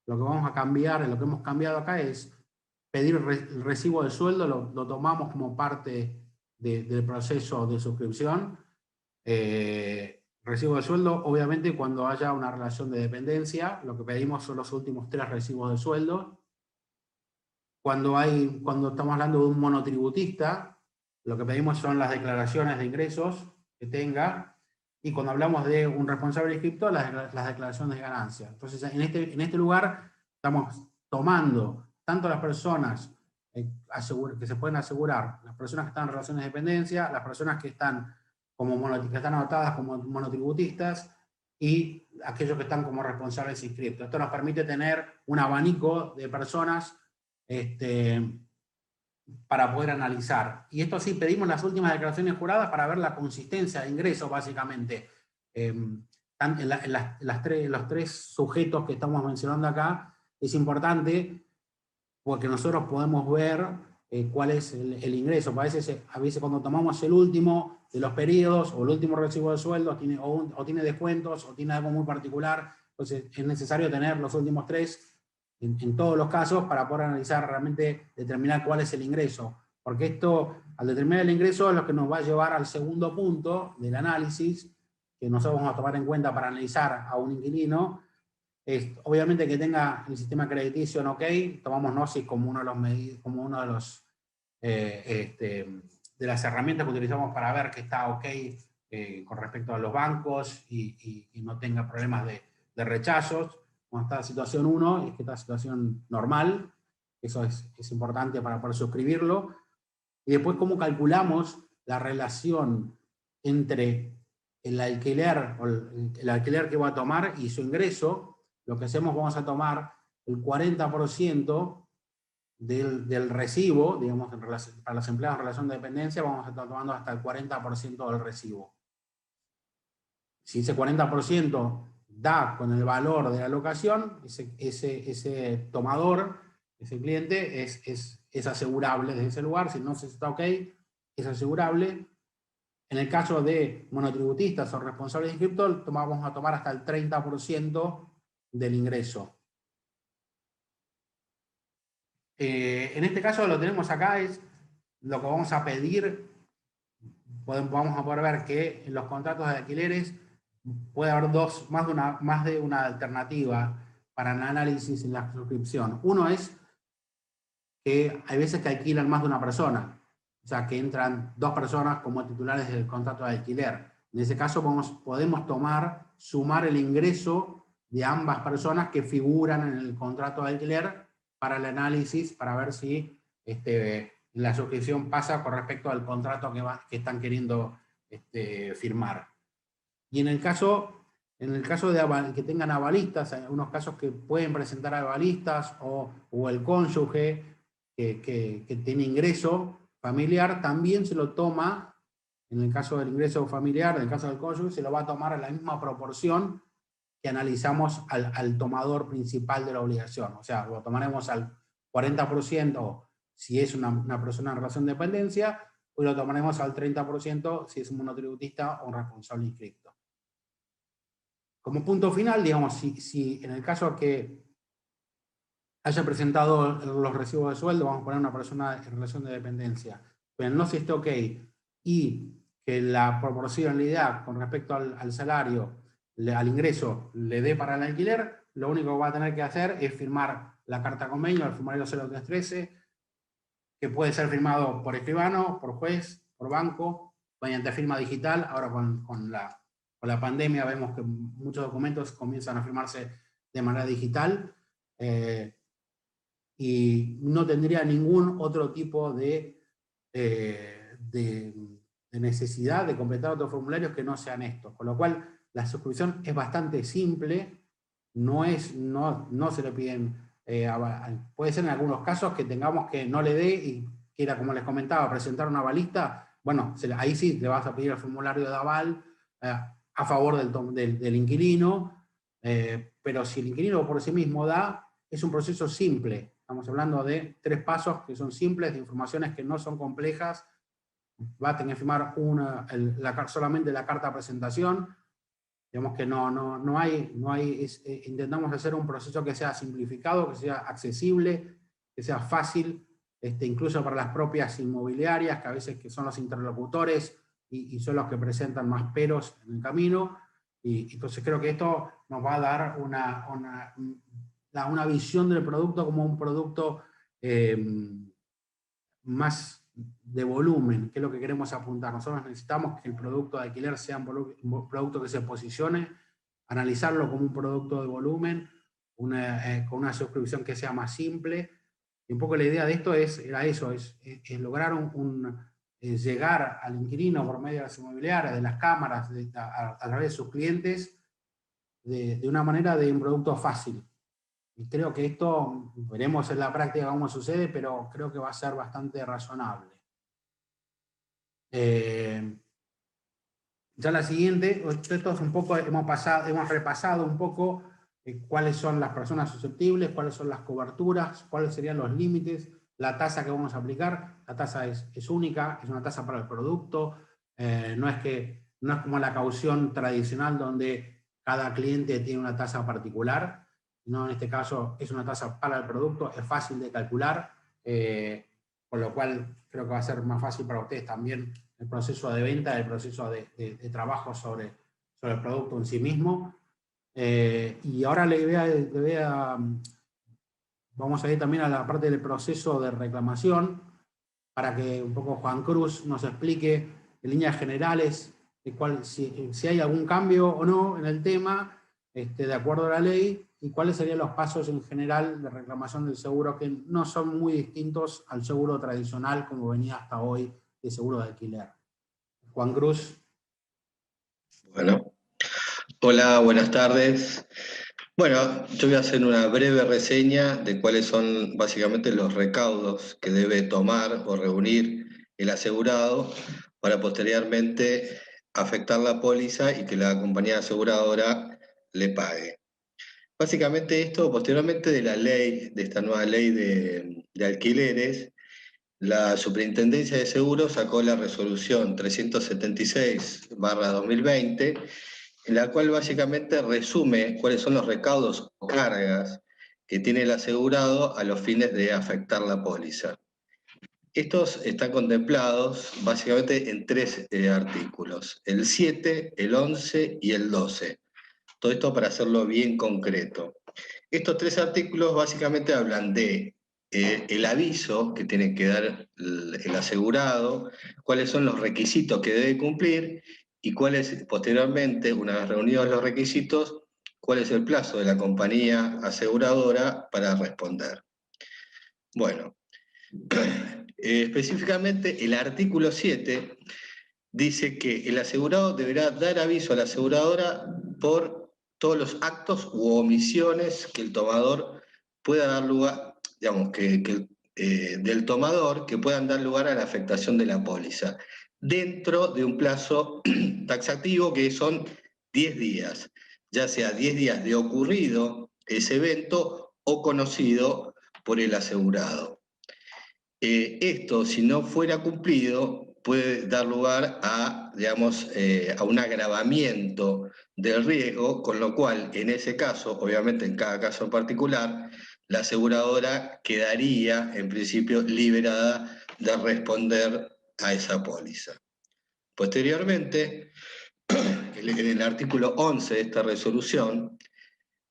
lo que vamos a cambiar, lo que hemos cambiado acá es pedir el recibo de sueldo, lo tomamos como parte del proceso de suscripción. Recibo de sueldo, obviamente cuando haya una relación de dependencia, lo que pedimos son los últimos 3 recibos de sueldo. Cuando estamos hablando de un monotributista, lo que pedimos son las declaraciones de ingresos que tenga, y cuando hablamos de un responsable de inscriptor, las declaraciones de ganancia. Entonces, en este lugar estamos tomando tanto las personas que se pueden asegurar, las personas que están en relaciones de dependencia, las personas que están anotadas como monotributistas, y aquellos que están como responsables inscriptos. Esto nos permite tener un abanico de personas para poder analizar. Y esto sí, pedimos las últimas declaraciones juradas para ver la consistencia de ingresos, básicamente. Los 3 sujetos que estamos mencionando acá, es importante porque nosotros podemos ver cuál es el ingreso. A veces cuando tomamos el último de los periodos o el último recibo de sueldo, tiene descuentos o tiene algo muy particular, entonces es necesario tener los últimos 3 en todos los casos para poder analizar realmente, determinar cuál es el ingreso. Porque esto, al determinar el ingreso, es lo que nos va a llevar al segundo punto del análisis, que nosotros vamos a tomar en cuenta para analizar a un inquilino. Obviamente que tenga el sistema crediticio en OK, tomamos Gnosis como uno de las herramientas que utilizamos para ver que está OK con respecto a los bancos y no tenga problemas de rechazos. Cuando está la situación 1, es que está la situación normal, eso es importante para poder suscribirlo. Y después, cómo calculamos la relación entre el alquiler que va a tomar y su ingreso. Lo que hacemos, vamos a tomar el 40% del recibo, digamos, para los empleados en relación de dependencia, vamos a estar tomando hasta el 40% del recibo. Si ese 40% da con el valor de la locación, ese tomador, ese cliente, es asegurable desde ese lugar. Si no se está OK, es asegurable. En el caso de monotributistas o responsables de inscriptor, vamos a tomar hasta el 30% del ingreso. En este caso lo tenemos acá, es lo que vamos a pedir. Vamos a poder ver que en los contratos de alquileres puede haber más de una alternativa para el análisis en la suscripción. Uno es que hay veces que alquilan más de una persona, o sea que entran 2 personas como titulares del contrato de alquiler. En ese caso podemos sumar el ingreso de ambas personas que figuran en el contrato de alquiler para el análisis, para ver si la suscripción pasa con respecto al contrato que están queriendo firmar. Y en el caso En el caso de que tengan avalistas, hay unos casos que pueden presentar avalistas o el cónyuge que tiene ingreso familiar, también se lo toma, en el caso del ingreso familiar, en el caso del cónyuge, se lo va a tomar en la misma proporción que analizamos al tomador principal de la obligación. O sea, lo tomaremos al 40% si es una persona en relación de dependencia, o lo tomaremos al 30% si es un monotributista o un responsable inscripto. Como punto final, digamos, si en el caso que haya presentado los recibos de sueldo, vamos a poner una persona en relación de dependencia, pero no se esté ok, y que la proporcionalidad con respecto al salario, al ingreso, le dé para el alquiler, lo único que va a tener que hacer es firmar la carta convenio, el formulario 0313, que puede ser firmado por escribano, por juez, por banco, mediante firma digital. Ahora con la pandemia vemos que muchos documentos comienzan a firmarse de manera digital, y no tendría ningún otro tipo de necesidad de completar otros formularios que no sean estos. Con lo cual, la suscripción es bastante simple, no se le piden, puede ser en algunos casos que tengamos que no le dé y quiera, como les comentaba, presentar una avalista, bueno, ahí sí le vas a pedir el formulario de aval a favor del inquilino, pero si el inquilino por sí mismo da, es un proceso simple. Estamos hablando de 3 pasos que son simples, de informaciones que no son complejas. Va a tener que firmar solamente la carta de presentación. Digamos que no hay intentamos hacer un proceso que sea simplificado, que sea accesible, que sea fácil, incluso para las propias inmobiliarias, que a veces que son los interlocutores y son los que presentan más peros en el camino. Y entonces creo que esto nos va a dar una visión del producto como un producto más de volumen, que es lo que queremos apuntar. Nosotros necesitamos que el producto de alquiler sea un producto que se posicione, analizarlo como un producto de volumen, con una suscripción que sea más simple. Y un poco la idea de esto era eso, es lograr llegar al inquilino por medio de las inmobiliarias, de las cámaras, a través de sus clientes, de una manera de un producto fácil. Y creo que esto, veremos en la práctica cómo sucede, pero creo que va a ser bastante razonable. Ya la siguiente, esto es un poco, hemos repasado un poco cuáles son las personas susceptibles, cuáles son las coberturas, cuáles serían los límites, la tasa que vamos a aplicar. La tasa es única, es una tasa para el producto, no es como la caución tradicional donde cada cliente tiene una tasa particular. No, en este caso es una tasa para el producto, es fácil de calcular, con lo cual creo que va a ser más fácil para ustedes también el proceso de venta, el proceso de trabajo sobre el producto en sí mismo. Y ahora vamos a ir también a la parte del proceso de reclamación, para que un poco Juan Cruz nos explique en líneas generales si hay algún cambio o no en el tema, de acuerdo a la ley, y cuáles serían los pasos en general de reclamación del seguro, que no son muy distintos al seguro tradicional como venía hasta hoy de seguro de alquiler. Juan Cruz. Bueno, hola, buenas tardes. Bueno, yo voy a hacer una breve reseña de cuáles son básicamente los recaudos que debe tomar o reunir el asegurado para posteriormente afectar la póliza y que la compañía aseguradora le pague. Básicamente esto, posteriormente de esta nueva ley de alquileres, la Superintendencia de Seguros sacó la resolución 376/2020, en la cual básicamente resume cuáles son los recaudos o cargas que tiene el asegurado a los fines de afectar la póliza. Estos están contemplados básicamente en 3 artículos, el 7, el 11 y el 12. Todo esto para hacerlo bien concreto. Estos 3 artículos básicamente hablan de el aviso que tiene que dar el asegurado, cuáles son los requisitos que debe cumplir y cuáles posteriormente, una vez reunidos los requisitos, cuál es el plazo de la compañía aseguradora para responder. Bueno, específicamente el artículo 7 dice que el asegurado deberá dar aviso a la aseguradora por todos los actos u omisiones que el tomador pueda dar lugar, digamos, del tomador que puedan dar lugar a la afectación de la póliza, dentro de un plazo taxativo que son 10 días, ya sea 10 días de ocurrido ese evento o conocido por el asegurado. Esto, si no fuera cumplido, puede dar lugar a, digamos, a un agravamiento del riesgo, con lo cual, en ese caso, obviamente en cada caso en particular, la aseguradora quedaría, en principio, liberada de responder a esa póliza. Posteriormente, en el artículo 11 de esta resolución,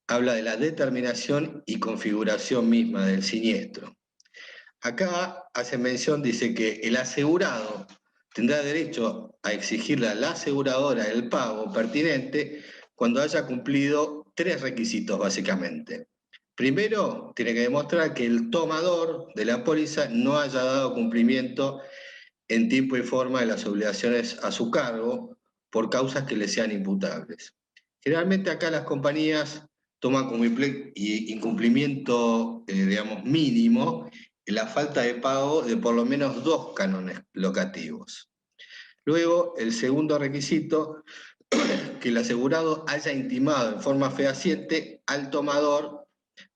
habla de la determinación y configuración misma del siniestro. Acá hace mención, dice que el asegurado tendrá derecho a exigirle a la aseguradora el pago pertinente cuando haya cumplido 3 requisitos, básicamente. Primero, tiene que demostrar que el tomador de la póliza no haya dado cumplimiento en tiempo y forma de las obligaciones a su cargo por causas que le sean imputables. Generalmente acá las compañías toman como incumplimiento, digamos, mínimo la falta de pago de por lo menos 2 cánones locativos. Luego, el segundo requisito, que el asegurado haya intimado en forma fehaciente al tomador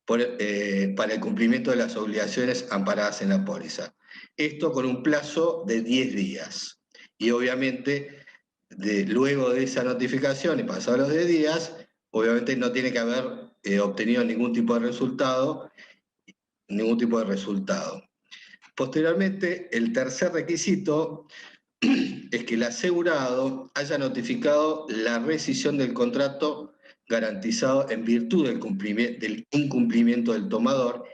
para el cumplimiento de las obligaciones amparadas en la póliza. Esto con un plazo de 10 días. Y obviamente, luego de esa notificación y pasados los 10 días, obviamente no tiene que haber obtenido ningún tipo de resultado. Posteriormente, el tercer requisito es que el asegurado haya notificado la rescisión del contrato garantizado en virtud del incumplimiento del tomador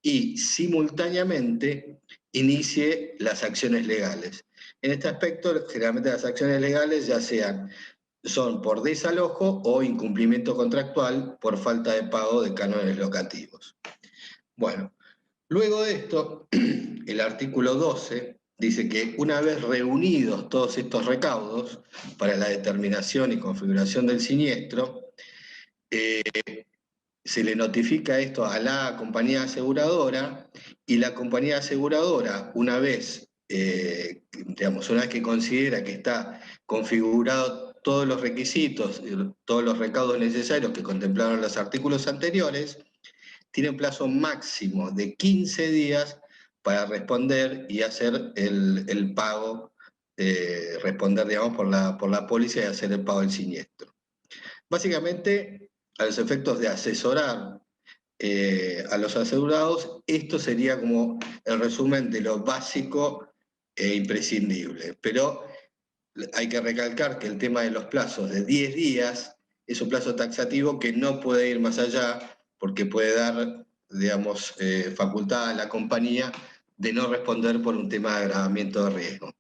y simultáneamente inicie las acciones legales. En este aspecto, generalmente las acciones legales son por desalojo o incumplimiento contractual por falta de pago de cánones locativos. Bueno, luego de esto, el artículo 12 dice que una vez reunidos todos estos recaudos para la determinación y configuración del siniestro, se le notifica esto a la compañía aseguradora y la compañía aseguradora, una vez que considera que está configurado todos los requisitos, todos los recaudos necesarios que contemplaron los artículos anteriores, tiene un plazo máximo de 15 días para responder y hacer el pago, responder, digamos, por la póliza y hacer el pago del siniestro. Básicamente, a los efectos de asesorar a los asegurados, esto sería como el resumen de lo básico e imprescindible. Pero hay que recalcar que el tema de los plazos de 10 días es un plazo taxativo que no puede ir más allá porque puede dar, digamos, facultad a la compañía de no responder por un tema de agravamiento de riesgo.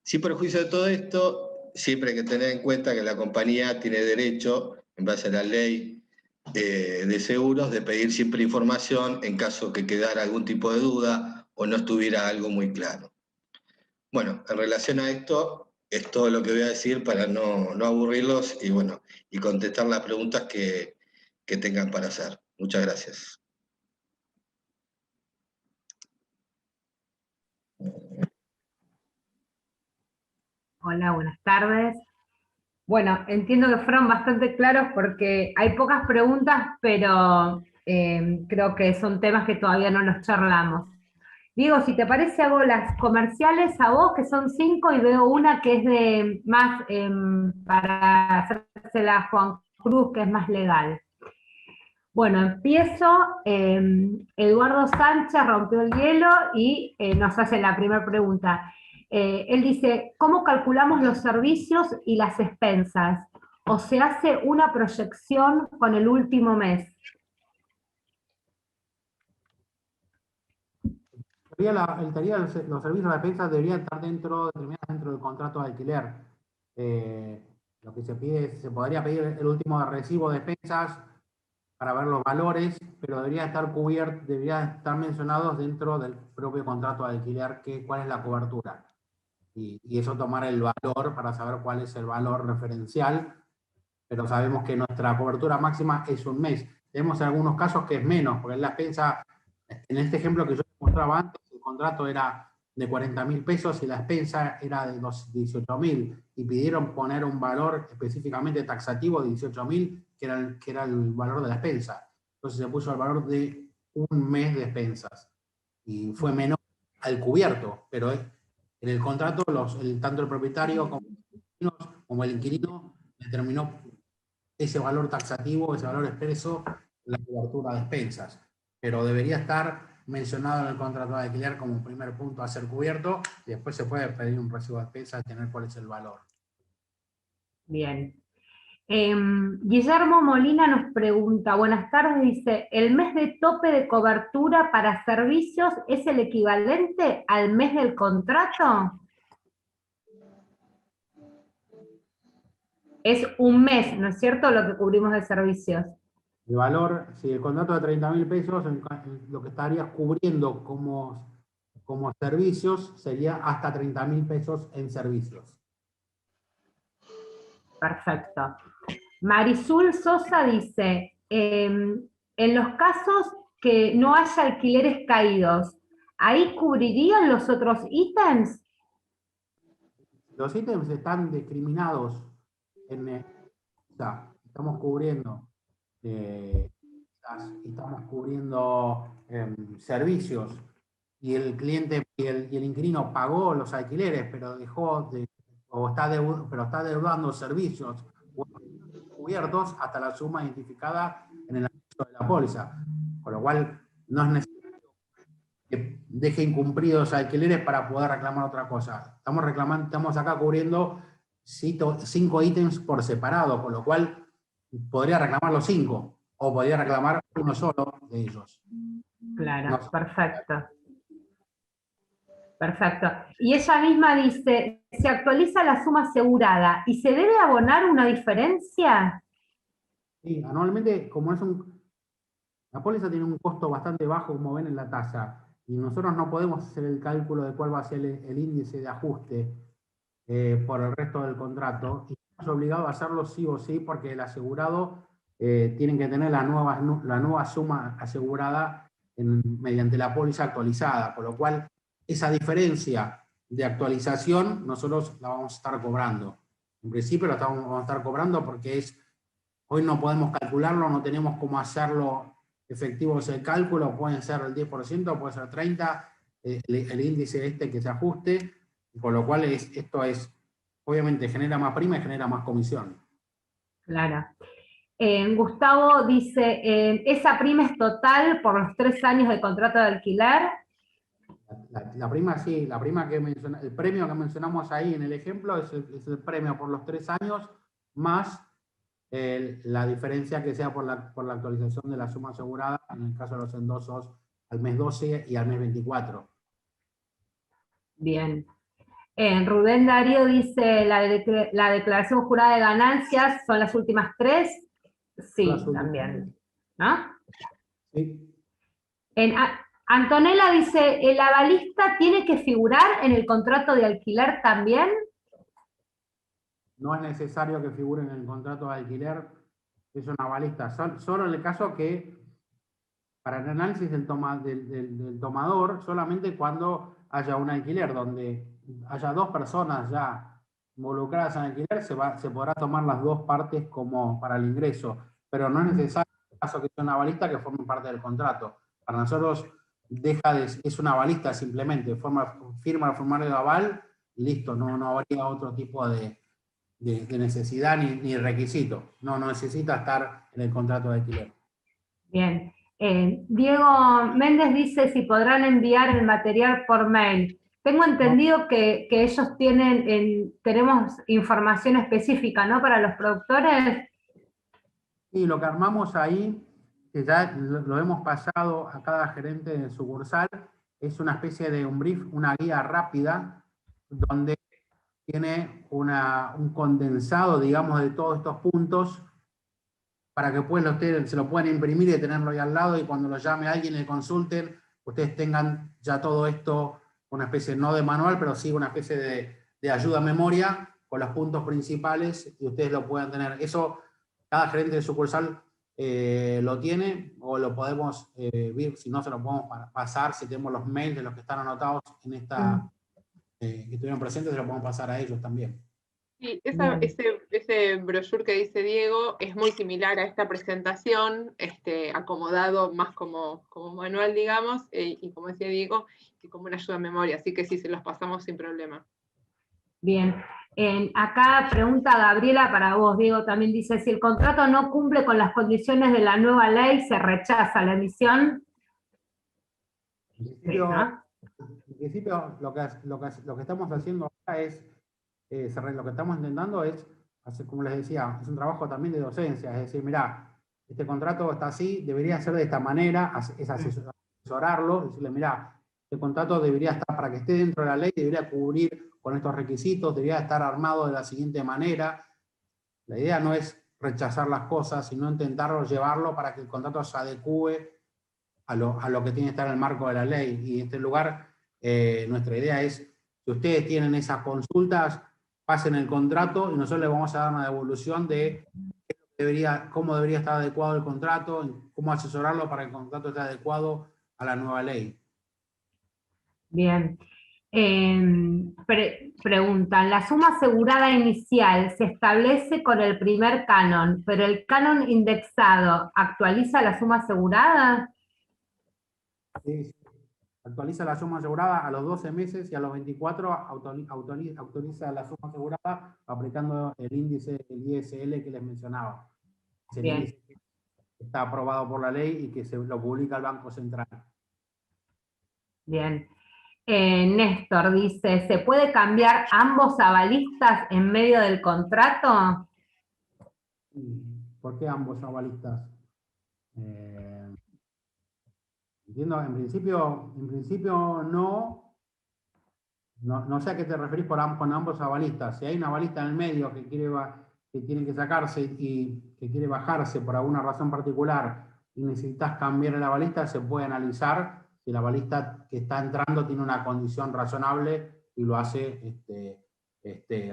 Sin perjuicio de todo esto, siempre hay que tener en cuenta que la compañía tiene derecho, en base a la ley de seguros, de pedir siempre información en caso que quedara algún tipo de duda o no estuviera algo muy claro. Bueno, en relación a esto, es todo lo que voy a decir para no aburrirlos y contestar las preguntas que tengan para hacer. Muchas gracias. Hola, buenas tardes. Bueno, entiendo que fueron bastante claros porque hay pocas preguntas, pero creo que son temas que todavía no los charlamos. Diego, si te parece, hago las comerciales a vos, que son 5, y veo una que es de más para hacérsela a Juan Cruz, que es más legal. Bueno, empiezo. Eduardo Sánchez rompió el hielo y nos hace la primera pregunta. Él dice, ¿cómo calculamos los servicios y las expensas? ¿O se hace una proyección con el último mes? Los servicios de la defensa deberían estar dentro del contrato de alquiler. Lo que se pide, se podría pedir el último recibo de expensas para ver los valores, pero deberían estar mencionados dentro del propio contrato de alquiler cuál es la cobertura. Y eso tomar el valor para saber cuál es el valor referencial pero sabemos que nuestra cobertura máxima es un mes. Tenemos algunos casos que es menos, porque la expensa, en este ejemplo que yo mostraba antes, el contrato era de 40.000 pesos y la expensa era de 18.000, y pidieron poner un valor específicamente taxativo de 18.000, que era el valor de la expensa. Entonces se puso el valor de un mes de expensas, y fue menor al cubierto, pero en el contrato tanto el propietario como el inquilino determinó ese valor taxativo, ese valor expreso, la cobertura de expensas. Pero debería estar mencionado en el contrato de alquiler como un primer punto a ser cubierto, y después se puede pedir un recibo de expensas y tener cuál es el valor. Bien. Guillermo Molina nos pregunta, buenas tardes, dice, ¿el mes de tope de cobertura para servicios es el equivalente al mes del contrato? Es un mes, ¿no es cierto?, lo que cubrimos de servicios. El valor, si el contrato de 30.000 pesos, lo que estarías cubriendo como servicios sería hasta 30.000 pesos en servicios. Perfecto. Marisol Sosa dice, en los casos que no haya alquileres caídos, ¿ahí cubrirían los otros ítems? Los ítems están discriminados. Estamos cubriendo servicios, y el cliente y el inquilino pagó los alquileres, pero está deudando servicios cubiertos hasta la suma identificada en el anexo de la póliza, con lo cual no es necesario que deje incumplidos alquileres para poder reclamar otra cosa. Estamos acá cubriendo 5 ítems por separado, con lo cual podría reclamar los 5, o podría reclamar uno solo de ellos. Claro, No. perfecto. Perfecto. Y ella misma dice, se actualiza la suma asegurada y se debe abonar una diferencia. Sí, anualmente, como la póliza tiene un costo bastante bajo, como ven en la tasa, y nosotros no podemos hacer el cálculo de cuál va a ser el índice de ajuste por el resto del contrato, y estamos obligados a hacerlo sí o sí, porque el asegurado tiene que tener la nueva suma asegurada mediante la póliza actualizada, por lo cual esa diferencia de actualización nosotros la vamos a estar cobrando. En principio vamos a estar cobrando porque hoy no podemos calcularlo, no tenemos cómo hacerlo efectivo ese cálculo, pueden ser el 10%, puede ser 30%, el índice que se ajuste, con lo cual esto obviamente genera más prima y genera más comisión. Claro. Gustavo dice, ¿esa prima es total por los 3 años de contrato de alquiler? La prima sí, la prima el premio que mencionamos ahí en el ejemplo es el premio por los 3 años, más la diferencia que sea por la actualización de la suma asegurada, en el caso de los endosos al mes 12 y al mes 24. Bien. Rubén Darío dice, la declaración jurada de ganancias son las últimas 3. Sí, también. ¿No? Sí. Antonella dice, ¿el avalista tiene que figurar en el contrato de alquiler también? No es necesario que figure en el contrato de alquiler, es un avalista. Solo en el caso que, para el análisis del tomador, solamente cuando haya un alquiler, donde haya 2 personas ya involucradas en el alquiler, se podrá tomar las 2 partes como para el ingreso, pero no es necesario, en el caso que sea un avalista, que forme parte del contrato. Para nosotros es un avalista simplemente, firma el formulario de aval y listo, no habría otro tipo de necesidad ni requisito. No necesita estar en el contrato de alquiler. Bien. Diego Méndez dice si podrán enviar el material por mail. Tengo entendido que ellos tenemos información específica, ¿no?, para los productores. Sí, lo que armamos ahí, que ya lo hemos pasado a cada gerente de sucursal, es una especie de un brief, una guía rápida, donde tiene un condensado, digamos, de todos estos puntos, para que después ustedes se lo puedan imprimir y tenerlo ahí al lado, y cuando lo llame alguien y le consulten, ustedes tengan ya todo esto, una especie, no de manual, pero sí una especie de ayuda a memoria, con los puntos principales, y ustedes lo puedan tener. Eso cada gerente de sucursal lo tiene, o lo podemos ver, si no se lo podemos pasar, si tenemos los mails de los que están anotados en esta, que estuvieron presentes, se lo podemos pasar a ellos también. Sí, ese brochure que dice Diego es muy similar a esta presentación, acomodado más como manual, digamos, y como decía Diego, y como una ayuda a memoria, así que sí, se los pasamos sin problema. Bien. Acá pregunta Gabriela para vos, Diego, también dice, si el contrato no cumple con las condiciones de la nueva ley, ¿se rechaza la emisión? En principio lo que estamos haciendo ahora es, lo que estamos intentando es, como les decía, es un trabajo también de docencia, es decir, mirá, este contrato está así, debería ser de esta manera, es asesorarlo, decirle, mirá, este contrato debería estar, para que esté dentro de la ley, debería cubrir con estos requisitos, debería estar armado de la siguiente manera. La idea no es rechazar las cosas, sino intentar llevarlo para que el contrato se adecue a lo que tiene que estar en el marco de la ley. Y en este lugar, nuestra idea es, si ustedes tienen esas consultas, pasen el contrato y nosotros les vamos a dar una devolución de cómo debería estar adecuado el contrato, cómo asesorarlo para que el contrato esté adecuado a la nueva ley. Bien. Preguntan, la suma asegurada inicial se establece con el primer canon, pero el canon indexado, ¿actualiza la suma asegurada? Sí. Actualiza la suma asegurada a los 12 meses y a los 24 autoriza la suma asegurada aplicando el índice, el ISL que les mencionaba. Es el índice que está aprobado por la ley y que se lo publica el Banco Central. Bien. Néstor dice, ¿se puede cambiar ambos avalistas en medio del contrato? ¿Por qué ambos avalistas? Entiendo, en principio no sé a qué te referís con ambos avalistas. Si hay un avalista en el medio que tiene que sacarse y que quiere bajarse por alguna razón particular y necesitas cambiar el avalista, se puede analizar si el avalista que está entrando tiene una condición razonable y lo hace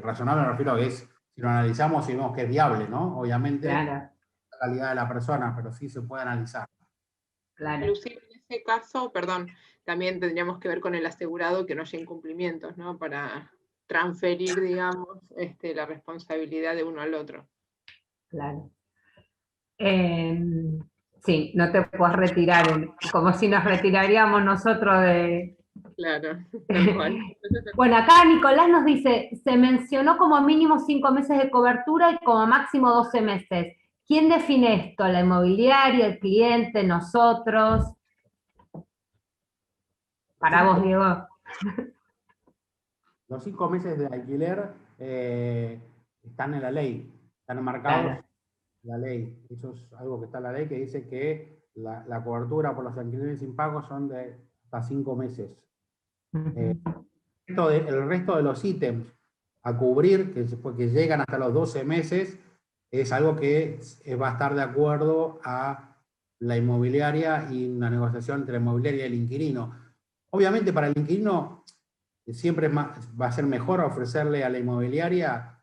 razonable, me refiero a que es, si lo analizamos y vemos que es viable, ¿no? Obviamente, claro, la calidad de la persona, pero sí se puede analizar. Claro. Inclusive en ese caso, perdón, también tendríamos que ver con el asegurado que no haya incumplimientos, ¿no? Para transferir, digamos, la responsabilidad de uno al otro. Claro. Sí, no te puedes retirar, como si nos retiraríamos nosotros de... Claro, tal cual. Bueno, acá Nicolás nos dice, se mencionó como mínimo 5 meses de cobertura y como máximo 12 meses. ¿Quién define esto? ¿La inmobiliaria, el cliente, nosotros? Para vos, Diego. Los 5 meses de alquiler están en la ley, están enmarcados en la ley. Eso es algo que está en la ley, que dice que la cobertura por los alquileres sin pago son de hasta 5 meses. El resto de los ítems a cubrir, que llegan hasta los 12 meses, es algo que va a estar de acuerdo a la inmobiliaria y una negociación entre la inmobiliaria y el inquilino. Obviamente para el inquilino siempre va a ser mejor ofrecerle a la inmobiliaria,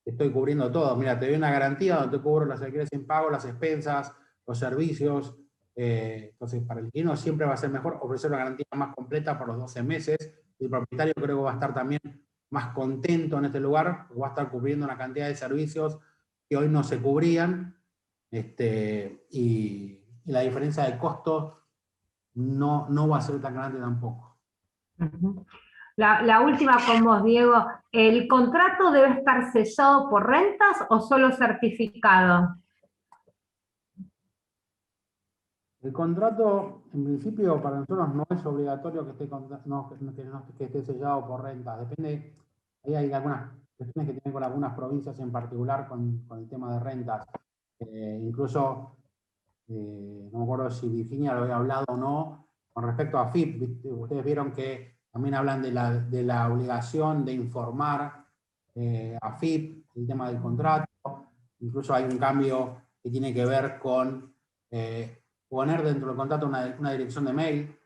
estoy cubriendo todo, mira, te doy una garantía donde te cubro los alquileres sin pago, las expensas, los servicios. Entonces para el inquilino siempre va a ser mejor ofrecer una garantía más completa por los 12 meses. El propietario creo que va a estar también más contento en este lugar, porque va a estar cubriendo una cantidad de servicios que hoy no se cubrían, y la diferencia de costo no va a ser tan grande tampoco. La última con vos, Diego. ¿El contrato debe estar sellado por rentas o solo certificado? El contrato, en principio, para nosotros no es obligatorio que esté sellado por rentas. Depende, ahí hay algunas cuestiones que tienen con algunas provincias en particular con el tema de rentas. Incluso, no me acuerdo si Virginia lo había hablado o no, con respecto a FIP. Ustedes vieron que también hablan de la obligación de informar a FIP el tema del contrato. Incluso hay un cambio que tiene que ver con poner dentro del contrato una dirección de mail,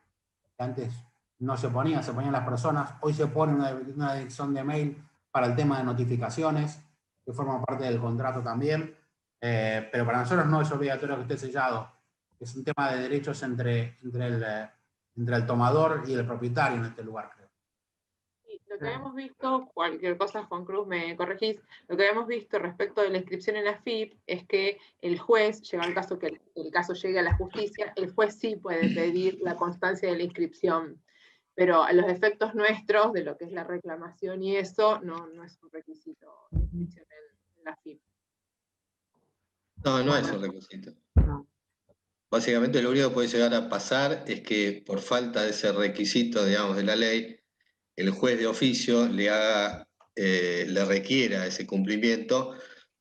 que antes no se ponía, se ponían las personas, hoy se pone una dirección de mail para el tema de notificaciones, que forman parte del contrato también, pero para nosotros no es obligatorio que esté sellado. Es un tema de derechos entre el tomador y el propietario en este lugar, creo. Sí, lo que habíamos visto, cualquier cosa, Juan Cruz, me corregís, lo que habíamos visto respecto de la inscripción en la FIP es que el juez, llega el caso que el caso llegue a la justicia, el juez sí puede pedir la constancia de la inscripción, pero a los efectos nuestros, de lo que es la reclamación y eso, no es un requisito de inscripción en la FIP. No es un requisito. No. Básicamente lo único que puede llegar a pasar es que por falta de ese requisito, digamos, de la ley, el juez de oficio le requiera ese cumplimiento.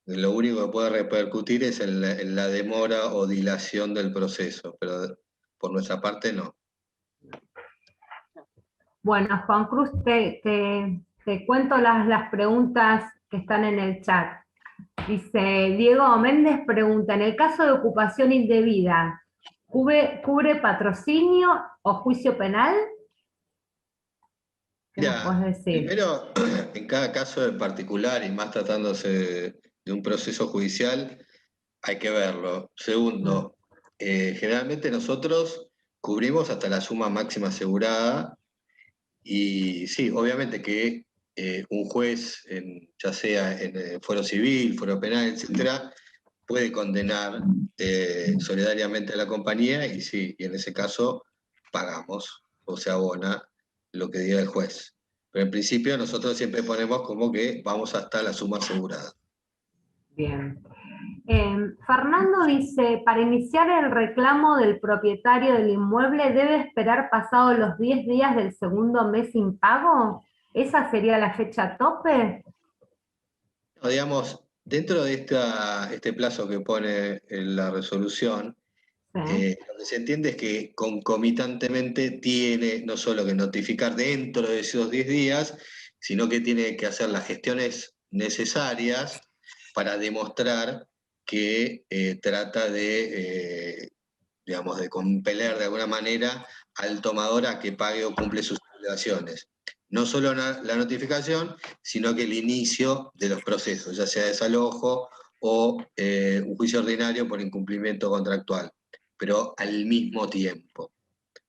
Lo único que puede repercutir es en la demora o dilación del proceso, pero por nuestra parte no. Bueno, Juan Cruz, te cuento las preguntas que están en el chat. Dice, Diego Méndez pregunta, en el caso de ocupación indebida, ¿cubre patrocinio o juicio penal? ¿Qué nos puedes decir? Primero, en cada caso en particular, y más tratándose de un proceso judicial, hay que verlo. Segundo, generalmente nosotros cubrimos hasta la suma máxima asegurada, y sí, obviamente que un juez, ya sea en fuero civil, fuero penal, etcétera, puede condenar solidariamente a la compañía, y sí, y en ese caso pagamos o se abona lo que diga el juez. Pero en principio nosotros siempre ponemos como que vamos hasta la suma asegurada. Bien. Fernando dice, para iniciar el reclamo del propietario del inmueble, ¿debe esperar pasados los 10 días del segundo mes sin pago? ¿Esa sería la fecha tope? No, digamos, dentro de este plazo que pone en la resolución, Sí. lo que se entiende es que concomitantemente tiene no solo que notificar dentro de esos 10 días, sino que tiene que hacer las gestiones necesarias para demostrar que trata de, digamos, de compeler de alguna manera al tomador a que pague o cumple sus obligaciones. No solo la notificación, sino que el inicio de los procesos, ya sea desalojo o un juicio ordinario por incumplimiento contractual, pero al mismo tiempo,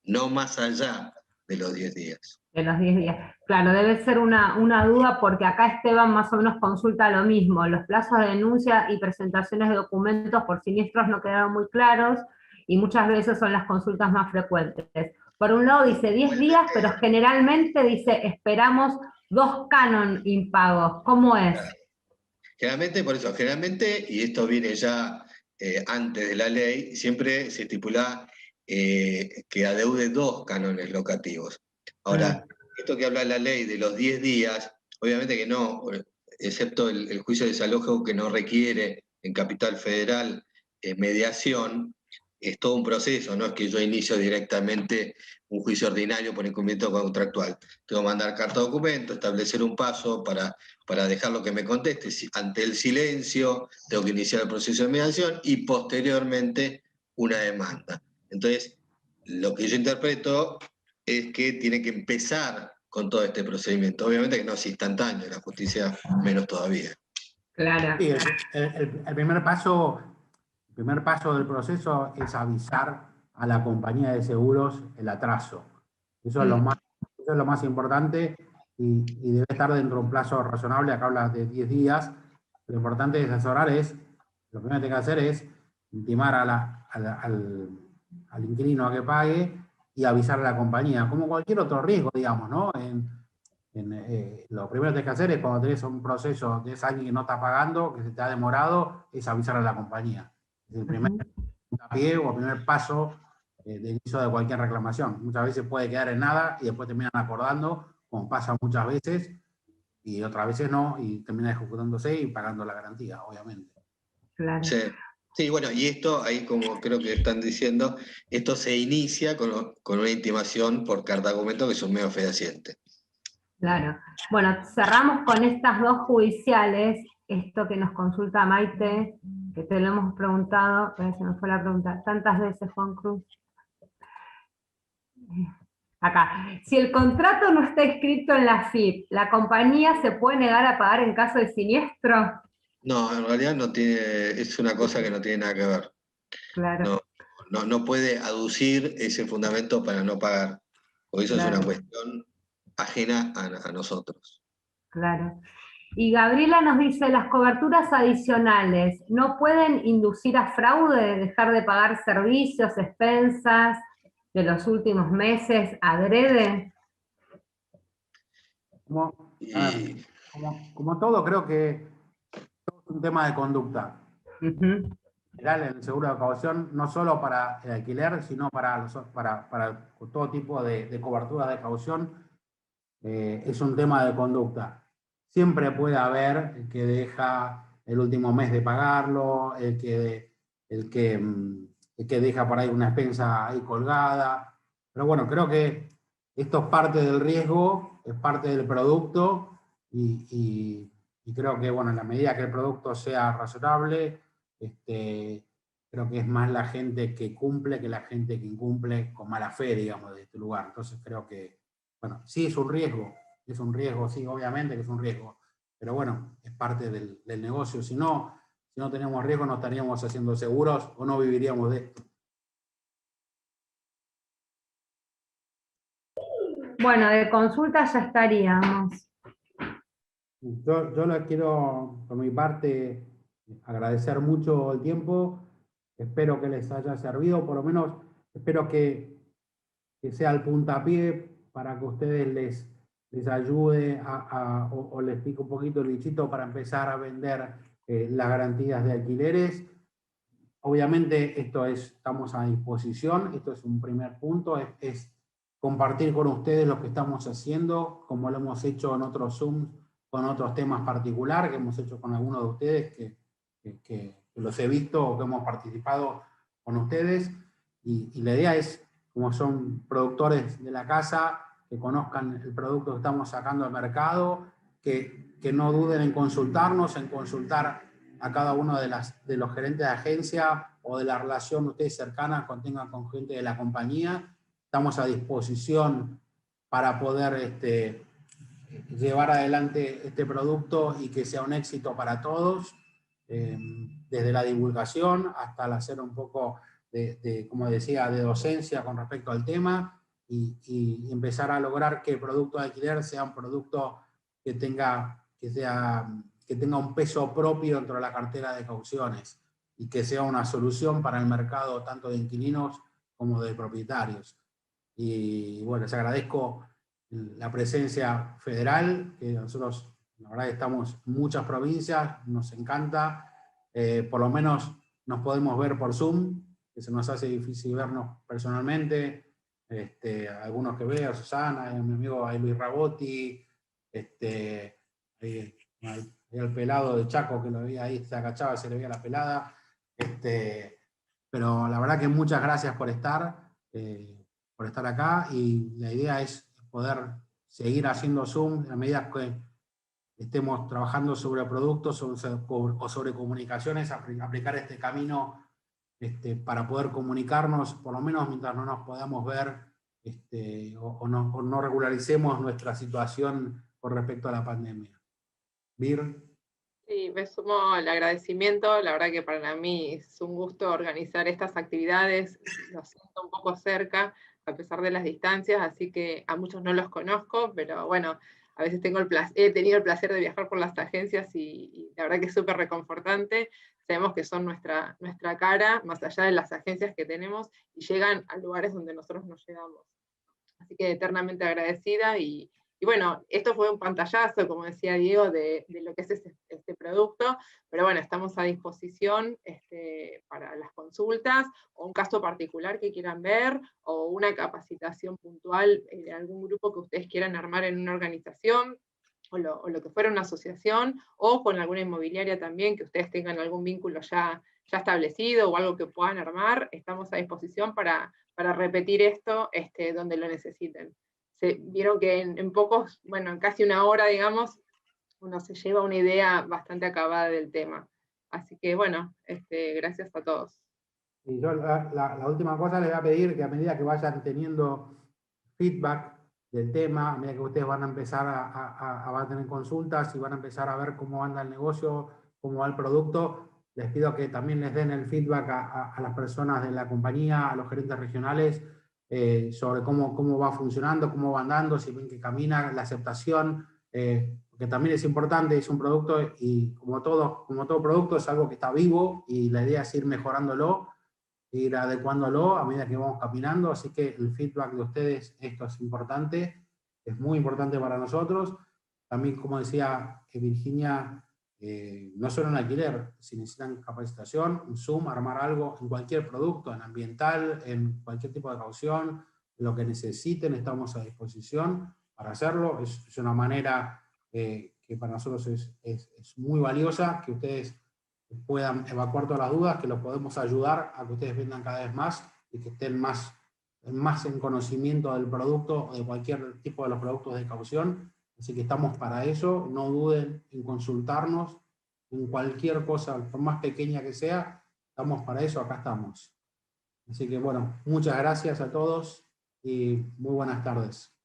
no más allá de los 10 días. De los 10 días. Claro, debe ser una duda porque acá Esteban más o menos consulta lo mismo. Los plazos de denuncia y presentaciones de documentos por siniestros no quedaron muy claros y muchas veces son las consultas más frecuentes. Por un lado dice 10 días, pero generalmente dice esperamos 2 canon impagos. ¿Cómo es? Generalmente, por eso, generalmente, y esto viene ya antes de la ley, siempre se estipula que adeude 2 cánones locativos. Ahora, esto que habla la ley de los 10 días, obviamente que no, excepto el juicio de desalojo que no requiere en Capital Federal mediación, es todo un proceso, no es que yo inicio directamente un juicio ordinario por incumplimiento contractual. Tengo que mandar carta de documento, establecer un paso para dejarlo que me conteste. Ante el silencio, tengo que iniciar el proceso de mediación y posteriormente una demanda. Entonces, lo que yo interpreto es que tiene que empezar con todo este procedimiento. Obviamente que no es instantáneo, la justicia menos todavía. Claro. Sí, el primer paso del proceso es avisar a la compañía de seguros el atraso. Eso es lo más importante y debe estar dentro de un plazo razonable. Acá habla de 10 días. Lo importante de asesorar lo primero que tiene que hacer es intimar al inquilino a que pague y avisar a la compañía, como cualquier otro riesgo, digamos, ¿no? Lo primero que tienes que hacer es cuando tenés un proceso de alguien que no está pagando, que se te ha demorado, es avisar a la compañía. Es el primer pie o el primer paso del inicio de cualquier reclamación. Muchas veces puede quedar en nada y después terminan acordando, como pasa muchas veces, y otras veces no, y termina ejecutándose y pagando la garantía, obviamente. Claro. Sí, bueno, y esto, ahí como creo que están diciendo, esto se inicia con una intimación por carta de documento, que es un medio fehaciente. Claro. Bueno, cerramos con estas 2 judiciales, esto que nos consulta Maite, que te lo hemos preguntado, se me fue la pregunta, tantas veces, Juan Cruz. Acá, si el contrato no está escrito en la FIP, ¿la compañía se puede negar a pagar en caso de siniestro? No, en realidad no tiene, es una cosa que no tiene nada que ver. Claro, No puede aducir ese fundamento para no pagar, porque eso es una claro, cuestión ajena a nosotros. claro. Y Gabriela nos dice, las coberturas adicionales, ¿no pueden inducir a fraude, dejar de pagar servicios, expensas de los últimos meses, adrede? Y Como todo, creo que es un tema de conducta. Ujú. En general, el seguro de caución, no solo para el alquiler, sino para todo tipo de cobertura de caución, es un tema de conducta. Siempre puede haber el que deja el último mes de pagarlo, el que deja por ahí una expensa ahí colgada. Pero bueno, creo que esto es parte del riesgo, es parte del producto y creo que bueno, en la medida que el producto sea razonable, creo que es más la gente que cumple que la gente que incumple con mala fe, digamos, de este lugar. Entonces creo que, bueno, sí es un riesgo, sí, obviamente que es un riesgo, pero bueno, es parte del negocio. Si no tenemos riesgo, no estaríamos haciendo seguros o no viviríamos de esto. Bueno, de consulta ya estaríamos. Yo les quiero, por mi parte, agradecer mucho el tiempo. Espero que les haya servido, por lo menos espero que sea el puntapié para que ustedes les ayude o les pique un poquito el bichito para empezar a vender las garantías de alquileres. Obviamente estamos a disposición, esto es un primer punto, es compartir con ustedes lo que estamos haciendo, como lo hemos hecho en otros Zooms, con otros temas particulares que hemos hecho con algunos de ustedes, que los he visto o que hemos participado con ustedes, y la idea es, como son productores de la casa, que conozcan el producto que estamos sacando al mercado, que no duden en consultarnos, en consultar a cada uno de los gerentes de agencia o de la relación ustedes cercana tengan con gente de la compañía. Estamos a disposición para poder llevar adelante este producto y que sea un éxito para todos, desde la divulgación hasta el hacer un poco como decía, de docencia con respecto al tema y empezar a lograr que el producto de alquiler sea un producto que tenga un peso propio dentro de la cartera de cauciones y que sea una solución para el mercado tanto de inquilinos como de propietarios. Y bueno, les agradezco la presencia federal, que nosotros, la verdad, estamos en muchas provincias, nos encanta, por lo menos nos podemos ver por Zoom, que se nos hace difícil vernos personalmente, algunos que veo, Susana, mi amigo Luis Rabotti, ahí el pelado de Chaco que lo veía ahí, se agachaba, se le veía la pelada, pero la verdad que muchas gracias por estar acá, y la idea es poder seguir haciendo Zoom a medida que estemos trabajando sobre productos o sobre comunicaciones, aplicar este camino para poder comunicarnos, por lo menos mientras no nos podamos ver o no regularicemos nuestra situación con respecto a la pandemia. Bir. Sí, me sumo al agradecimiento, la verdad que para mí es un gusto organizar estas actividades, lo siento un poco cerca, a pesar de las distancias, así que a muchos no los conozco, pero bueno, a veces he tenido el placer de viajar por las agencias y la verdad que es súper reconfortante, sabemos que son nuestra cara, más allá de las agencias que tenemos, y llegan a lugares donde nosotros no llegamos. Así que eternamente agradecida y bueno, esto fue un pantallazo, como decía Diego, de lo que es este producto, pero bueno, estamos a disposición para las consultas, o un caso particular que quieran ver, o una capacitación puntual de algún grupo que ustedes quieran armar en una organización, o lo que fuera una asociación, o con alguna inmobiliaria también, que ustedes tengan algún vínculo ya establecido o algo que puedan armar, estamos a disposición para repetir esto donde lo necesiten. Vieron que en pocos, bueno, en casi una hora, digamos, uno se lleva una idea bastante acabada del tema. Así que bueno, gracias a todos. Y yo la última cosa les voy a pedir que a medida que vayan teniendo feedback del tema, a medida que ustedes van a empezar van a tener consultas y van a empezar a ver cómo anda el negocio, cómo va el producto. Les pido que también les den el feedback a las personas de la compañía, a los gerentes regionales, sobre cómo va funcionando, cómo va andando, si ven que camina, la aceptación, que también es importante, es un producto y como todo producto es algo que está vivo y la idea es ir mejorándolo, ir adecuándolo a medida que vamos caminando, así que el feedback de ustedes, esto es importante, es muy importante para nosotros. También, como decía Virginia, no solo en alquiler, si necesitan capacitación, en Zoom, armar algo en cualquier producto, en ambiental, en cualquier tipo de caución, lo que necesiten, estamos a disposición para hacerlo. Es una manera que para nosotros es muy valiosa, que ustedes puedan evacuar todas las dudas, que los podemos ayudar a que ustedes vendan cada vez más y que estén más en conocimiento del producto o de cualquier tipo de los productos de caución. Así que estamos para eso, no duden en consultarnos en cualquier cosa, por más pequeña que sea, estamos para eso, acá estamos. Así que bueno, muchas gracias a todos y muy buenas tardes.